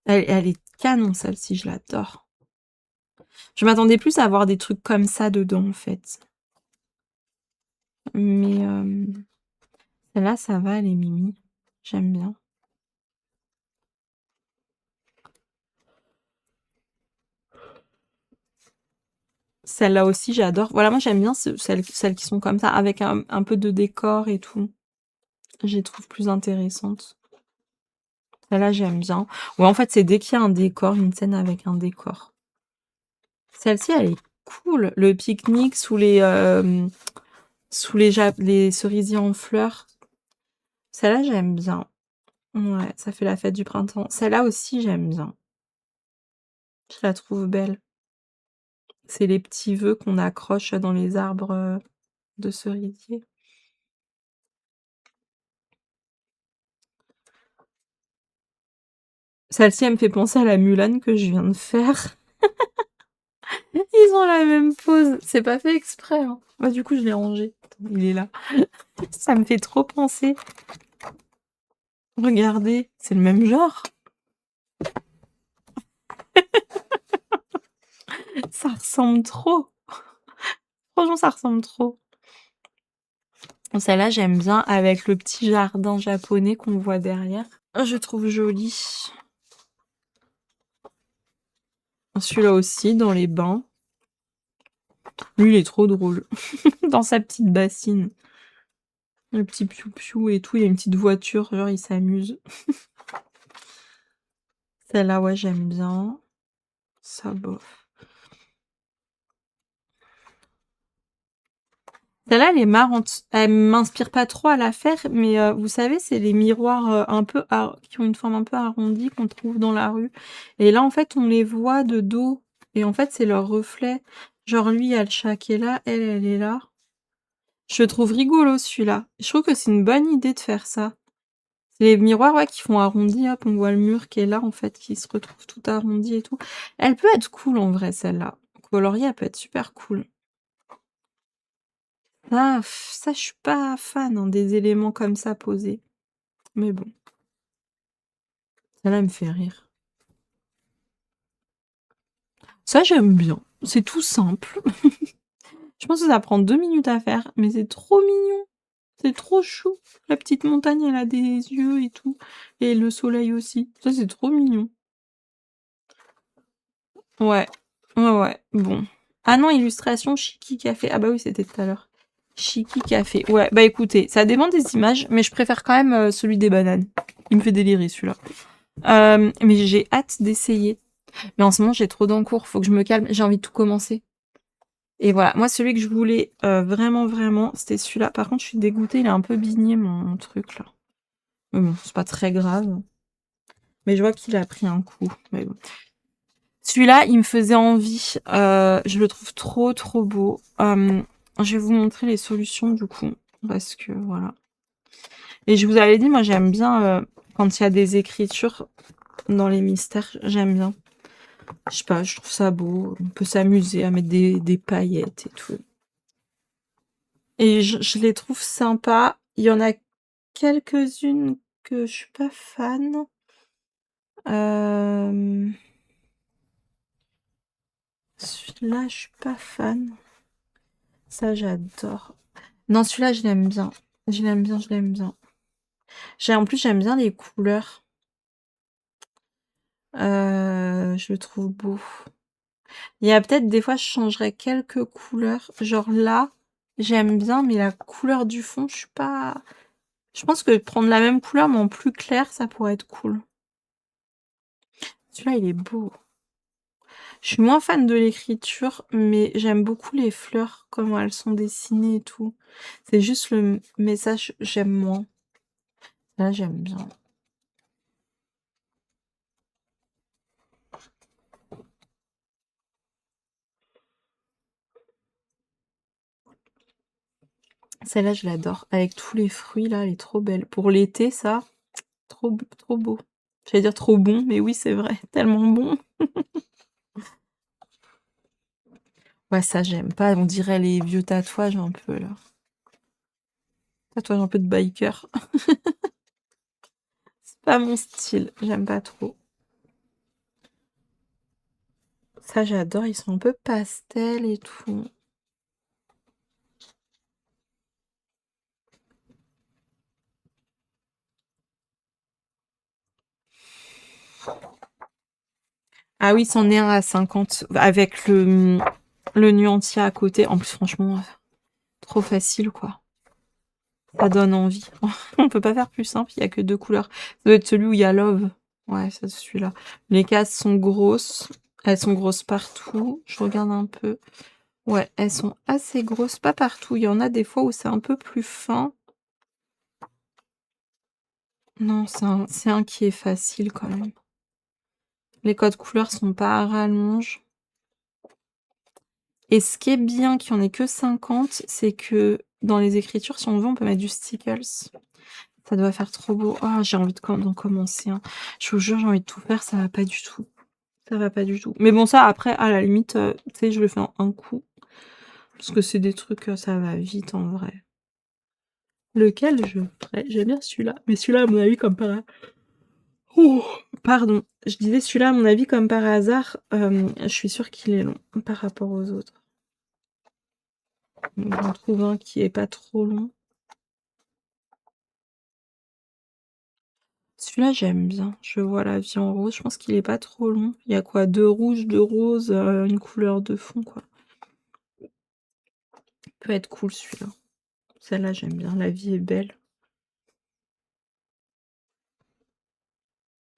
Elle est canon, celle-ci, je l'adore. Je m'attendais plus à avoir des trucs comme ça dedans, en fait. Mais celle-là, ça va, elle est mimi. J'aime bien. Celle-là aussi, j'adore. Voilà, moi, j'aime bien celles qui sont comme ça, avec un peu de décor et tout. Je les trouve plus intéressantes. Celle-là, j'aime bien. Ouais, en fait, c'est dès qu'il y a un décor, une scène avec un décor. Celle-ci, elle est cool. Le pique-nique sous les cerisiers en fleurs. Celle-là, j'aime bien. Ouais, ça fait la fête du printemps. Celle-là aussi, j'aime bien. Je la trouve belle. C'est les petits vœux qu'on accroche dans les arbres de cerisier. Celle-ci, elle me fait penser à la Mulan que je viens de faire. Ils ont la même pose. C'est pas fait exprès, hein. Bah, du coup, je l'ai rangé. Attends, il est là. Ça me fait trop penser. Regardez, c'est le même genre. Ça ressemble trop. Franchement, ça ressemble trop. Celle-là, j'aime bien avec le petit jardin japonais qu'on voit derrière. Je trouve joli. Celui-là aussi, dans les bains. Lui, il est trop drôle. Dans sa petite bassine. Le petit piou-piou et tout. Il y a une petite voiture, genre, il s'amuse. Celle-là, ouais, j'aime bien. Ça, bof. Celle-là, elle est marrante. Elle m'inspire pas trop à la faire, mais vous savez, c'est les miroirs, un peu qui ont une forme un peu arrondie qu'on trouve dans la rue et là, en fait, on les voit de dos et en fait, c'est leur reflet. Genre lui, il y a le chat qui est là, elle est là. Je le trouve rigolo celui-là. Je trouve que c'est une bonne idée de faire ça. C'est les miroirs, ouais, qui font arrondi, hop, on voit le mur qui est là, en fait, qui se retrouve tout arrondi et tout. Elle peut être cool en vrai, celle-là. Coloriée, elle peut être super cool. Ah, ça, je suis pas fan, hein, des éléments comme ça posés. Mais bon, celle-là, elle me fait rire. Ça, j'aime bien. C'est tout simple. Je pense que ça prend 2 minutes à faire, mais c'est trop mignon. C'est trop chou. La petite montagne, elle a des yeux et tout. Et le soleil aussi. Ça, c'est trop mignon. Ouais. Ouais. Bon. Ah non, illustration Chiki Café. Ah bah oui, c'était tout à l'heure. Chiki Café. Ouais, bah écoutez, ça dépend des images, mais je préfère quand même celui des bananes. Il me fait délirer celui-là. Mais j'ai hâte d'essayer. Mais en ce moment, j'ai trop d'encours. Faut que je me calme. J'ai envie de tout commencer. Et voilà, moi celui que je voulais vraiment, c'était celui-là. Par contre, je suis dégoûtée, il est un peu bigné mon truc là. Mais bon, c'est pas très grave. Mais je vois qu'il a pris un coup. Mais bon. Celui-là, il me faisait envie. Je le trouve trop beau. Je vais vous montrer les solutions du coup. Parce que voilà. Et je vous avais dit, moi j'aime bien quand il y a des écritures dans les mystères, j'aime bien. Je sais pas, je trouve ça beau. On peut s'amuser à mettre des paillettes et tout. Et je les trouve sympas. Il y en a quelques-unes que je suis pas fan. Celui-là, je suis pas fan. Ça, j'adore. Non, celui-là, je l'aime bien. Je l'aime bien, je l'aime bien. En plus, j'aime bien les couleurs. Je le trouve beau. Il y a peut-être des fois, je changerais quelques couleurs. Genre là, j'aime bien, mais la couleur du fond, je suis pas... Je pense que prendre la même couleur, mais en plus clair, ça pourrait être cool. Celui-là, il est beau. Je suis moins fan de l'écriture, mais j'aime beaucoup les fleurs, comment elles sont dessinées et tout. C'est juste le message, j'aime moins. Là, j'aime bien. Celle-là, je l'adore. Avec tous les fruits, là, elle est trop belle. Pour l'été, ça, trop beau. J'allais dire trop bon, mais oui, c'est vrai, tellement bon. Ouais, ça, j'aime pas. On dirait les vieux tatouages un peu, là. Tatouage un peu de biker. C'est pas mon style, j'aime pas trop. Ça, j'adore, ils sont un peu pastel et tout. Ah oui, c'en est un à 50 avec le nuancier à côté. En plus, franchement, trop facile, quoi. Ça donne envie. On peut pas faire plus simple, il y a que 2 couleurs. Ça doit être celui où il y a Love. Ouais, c'est celui-là. Les cases sont grosses. Elles sont grosses partout. Je regarde un peu. Ouais, elles sont assez grosses. Pas partout. Il y en a des fois où c'est un peu plus fin. Non, c'est un qui est facile quand même. Les codes couleurs sont pas à rallonge. Et ce qui est bien qu'il n'y en ait que 50, c'est que dans les écritures, si on veut, on peut mettre du stickers. Ça doit faire trop beau. Oh, j'ai envie d'en commencer un. Je vous jure, j'ai envie de tout faire, ça va pas du tout. Ça va pas du tout. Mais bon, ça, après, à la limite, tu sais, je le fais en un coup. Parce que c'est des trucs, ça va vite en vrai. Lequel je ferais? J'aime bien celui-là. Mais celui-là, à mon avis, comme par hasard. Oh, pardon. Je disais celui-là, à mon avis, comme par hasard, je suis sûre qu'il est long par rapport aux autres. J'en trouve un qui est pas trop long. Celui-là, j'aime bien. Je vois la vie en rose. Je pense qu'il est pas trop long. Il y a quoi? 2 rouges, 2 roses, une couleur de fond, quoi. Peut être cool, celui-là. Celle-là, j'aime bien. La vie est belle.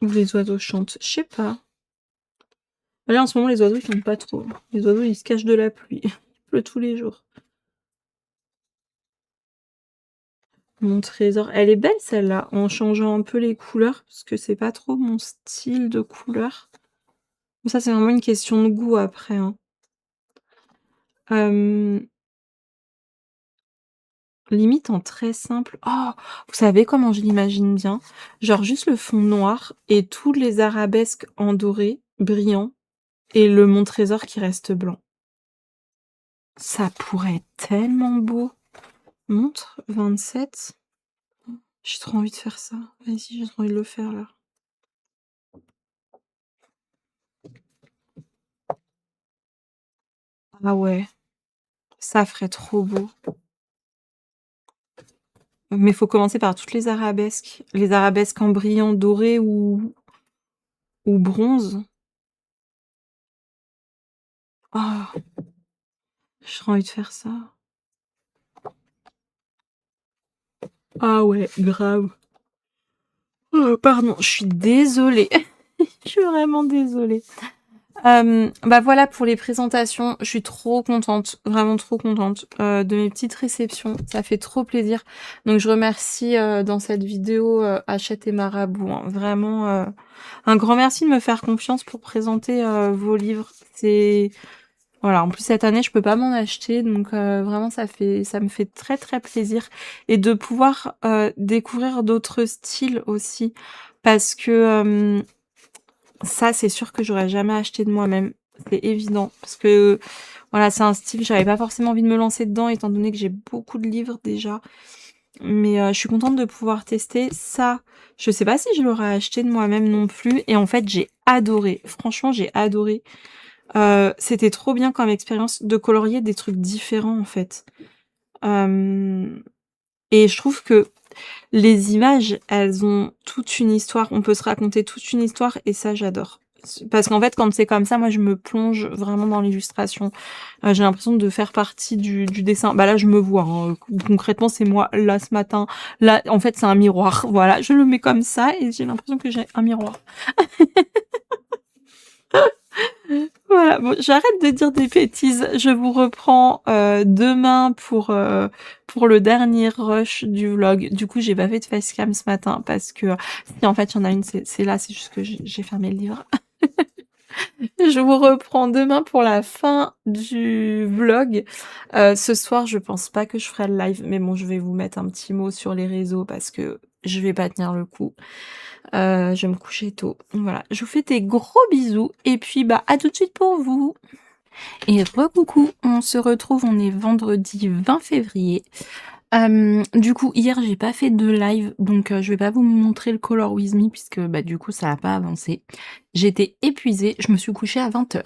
Ou les oiseaux chantent. Je sais pas. Là, en ce moment, les oiseaux, ils chantent pas trop. Les oiseaux, ils se cachent de la pluie. Il pleut tous les jours. Mon trésor. Elle est belle celle-là, en changeant un peu les couleurs, parce que c'est pas trop mon style de couleur. Ça, c'est vraiment une question de goût après, hein. Limite en très simple. Oh! Vous savez comment je l'imagine bien? Genre juste le fond noir et tous les arabesques en doré, brillants, et le mon trésor qui reste blanc. Ça pourrait être tellement beau. Montre 27. J'ai trop envie de faire ça. Vas-y, j'ai trop envie de le faire là. Ah ouais, ça ferait trop beau. Mais faut commencer par toutes les arabesques. Les arabesques en brillant doré ou bronze. Ah, j'ai trop envie de faire ça. Ah ouais, grave. Oh, pardon, je suis désolée. Je suis vraiment désolée. Bah voilà pour les présentations. Je suis trop contente, vraiment trop contente de mes petites réceptions. Ça fait trop plaisir. Donc je remercie dans cette vidéo Hachette et Marabout, hein. Vraiment un grand merci de me faire confiance pour présenter vos livres. C'est voilà, en plus cette année je peux pas m'en acheter, donc vraiment ça me fait très très plaisir et de pouvoir découvrir d'autres styles aussi parce que ça, c'est sûr que j'aurais jamais acheté de moi-même. C'est évident. Parce que, voilà, c'est un style, j'avais pas forcément envie de me lancer dedans, étant donné que j'ai beaucoup de livres déjà. Mais je suis contente de pouvoir tester ça. Je sais pas si je l'aurais acheté de moi-même non plus. Et en fait, j'ai adoré. Franchement, j'ai adoré. C'était trop bien comme expérience de colorier des trucs différents, en fait. Et je trouve que les images, elles ont toute une histoire. On peut se raconter toute une histoire et ça, j'adore. Parce qu'en fait, quand c'est comme ça, moi, je me plonge vraiment dans l'illustration. J'ai l'impression de faire partie du dessin. Bah là, je me vois, hein. Concrètement, c'est moi, là, ce matin. Là, en fait, c'est un miroir. Voilà, je le mets comme ça et j'ai l'impression que j'ai un miroir. Voilà, bon, j'arrête de dire des bêtises. Je vous reprends demain pour le dernier rush du vlog. Du coup, j'ai pas fait de facecam ce matin parce que si en fait il y en a une, c'est là, c'est juste que j'ai fermé le livre. Je vous reprends demain pour la fin du vlog. Ce soir, je pense pas que je ferai le live, mais bon, je vais vous mettre un petit mot sur les réseaux parce que je vais pas tenir le coup. Je vais me coucher tôt. Voilà, je vous fais des gros bisous et puis bah à tout de suite pour vous. Et recoucou, on se retrouve, on est vendredi 20 février. Du coup, hier, j'ai pas fait de live, donc je vais pas vous montrer le Color With Me puisque bah du coup, ça a pas avancé. J'étais épuisée, je me suis couchée à 20h.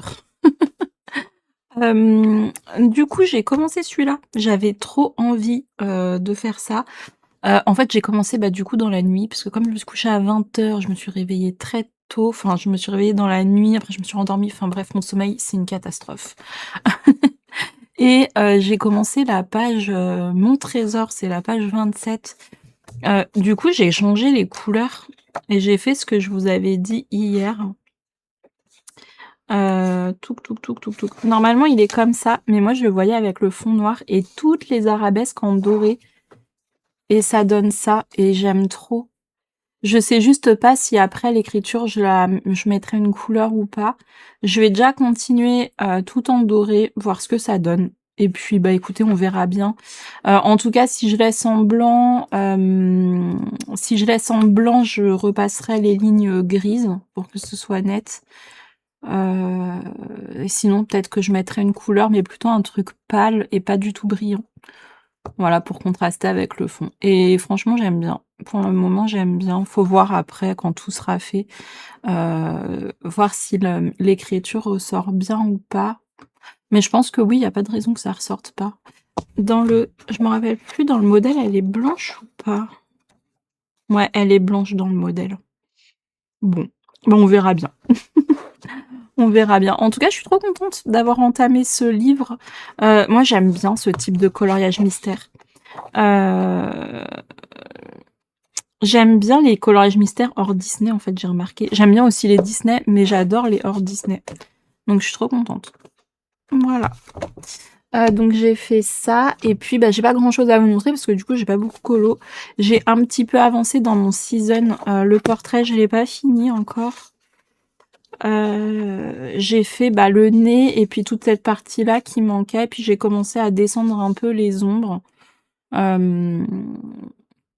Du coup, j'ai commencé celui-là. J'avais trop envie de faire ça. En fait, j'ai commencé bah du coup dans la nuit parce que comme je me suis couchée à 20h, je me suis réveillée très tôt. Enfin, je me suis réveillée dans la nuit, après je me suis rendormie. Enfin bref, mon sommeil, c'est une catastrophe. Et j'ai commencé la page Mon trésor, c'est la page 27. Du coup, j'ai changé les couleurs et j'ai fait ce que je vous avais dit hier. Touc. Normalement, il est comme ça, mais moi, je le voyais avec le fond noir et toutes les arabesques en doré. Et ça donne ça, et j'aime trop. Je sais juste pas si après l'écriture, je mettrai une couleur ou pas. Je vais déjà continuer tout en doré, voir ce que ça donne. Et puis, bah écoutez, on verra bien. En tout cas, si je laisse en blanc, je repasserai les lignes grises pour que ce soit net. Sinon, peut-être que je mettrai une couleur, mais plutôt un truc pâle et pas du tout brillant. Voilà, pour contraster avec le fond. Et franchement, j'aime bien. Pour le moment, j'aime bien. Faut voir après, quand tout sera fait, voir si l'écriture ressort bien ou pas. Mais je pense que oui, il n'y a pas de raison que ça ressorte pas. Je me rappelle plus, dans le modèle, elle est blanche ou pas? Ouais, elle est blanche dans le modèle. Bon, on verra bien. On verra bien. En tout cas, je suis trop contente d'avoir entamé ce livre. Moi, j'aime bien ce type de coloriage mystère. J'aime bien les coloriages mystères hors Disney, en fait, j'ai remarqué. J'aime bien aussi les Disney, mais j'adore les hors Disney. Donc, je suis trop contente. Voilà. Donc j'ai fait ça et puis, bah, j'ai pas grand-chose à vous montrer parce que du coup, j'ai pas beaucoup colo. J'ai un petit peu avancé dans mon season. Le portrait, je l'ai pas fini encore. J'ai fait, bah, le nez et puis toute cette partie-là qui manquait. Puis j'ai commencé à descendre un peu les ombres.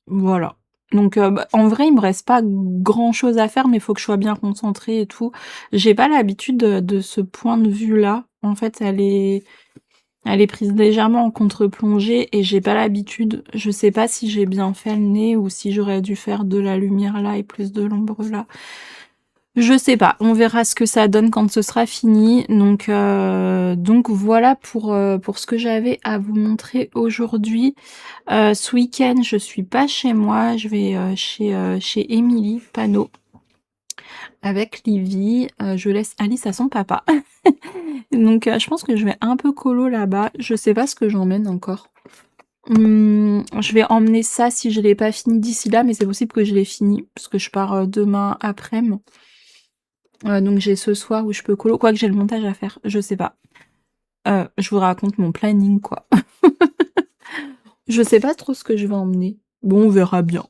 Voilà. Donc, bah, en vrai, il me reste pas grand-chose à faire, mais il faut que je sois bien concentrée et tout. J'ai pas l'habitude de ce point de vue-là. En fait, elle est prise légèrement en contre-plongée et j'ai pas l'habitude. Je sais pas si j'ai bien fait le nez ou si j'aurais dû faire de la lumière là et plus de l'ombre là. Je sais pas, on verra ce que ça donne quand ce sera fini. Donc voilà pour ce que j'avais à vous montrer aujourd'hui. Ce week-end, je suis pas chez moi, je vais chez Émilie Panot avec Livy. Je laisse Alice à son papa. Donc je pense que je vais un peu colo là-bas. Je sais pas ce que j'emmène encore. Je vais emmener ça si je l'ai pas fini d'ici là, mais c'est possible que je l'ai fini parce que je pars demain après-midi. Donc j'ai ce soir où je peux colo, quoique j'ai le montage à faire, je sais pas. Je vous raconte mon planning quoi. Je sais pas trop ce que je vais emmener. Bon, on verra bien.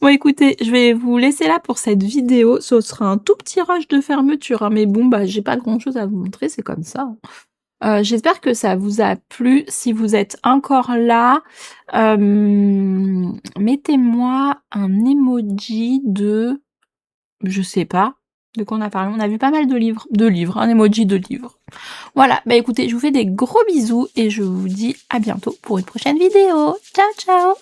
Bon écoutez, je vais vous laisser là pour cette vidéo. Ce sera un tout petit rush de fermeture, hein, mais bon bah j'ai pas grand chose à vous montrer, c'est comme ça. J'espère que ça vous a plu. Si vous êtes encore là, mettez-moi un emoji de... Je sais pas de quoi on a parlé. On a vu pas mal de livres, un emoji de livre. Voilà, bah écoutez, je vous fais des gros bisous et je vous dis à bientôt pour une prochaine vidéo. Ciao, ciao!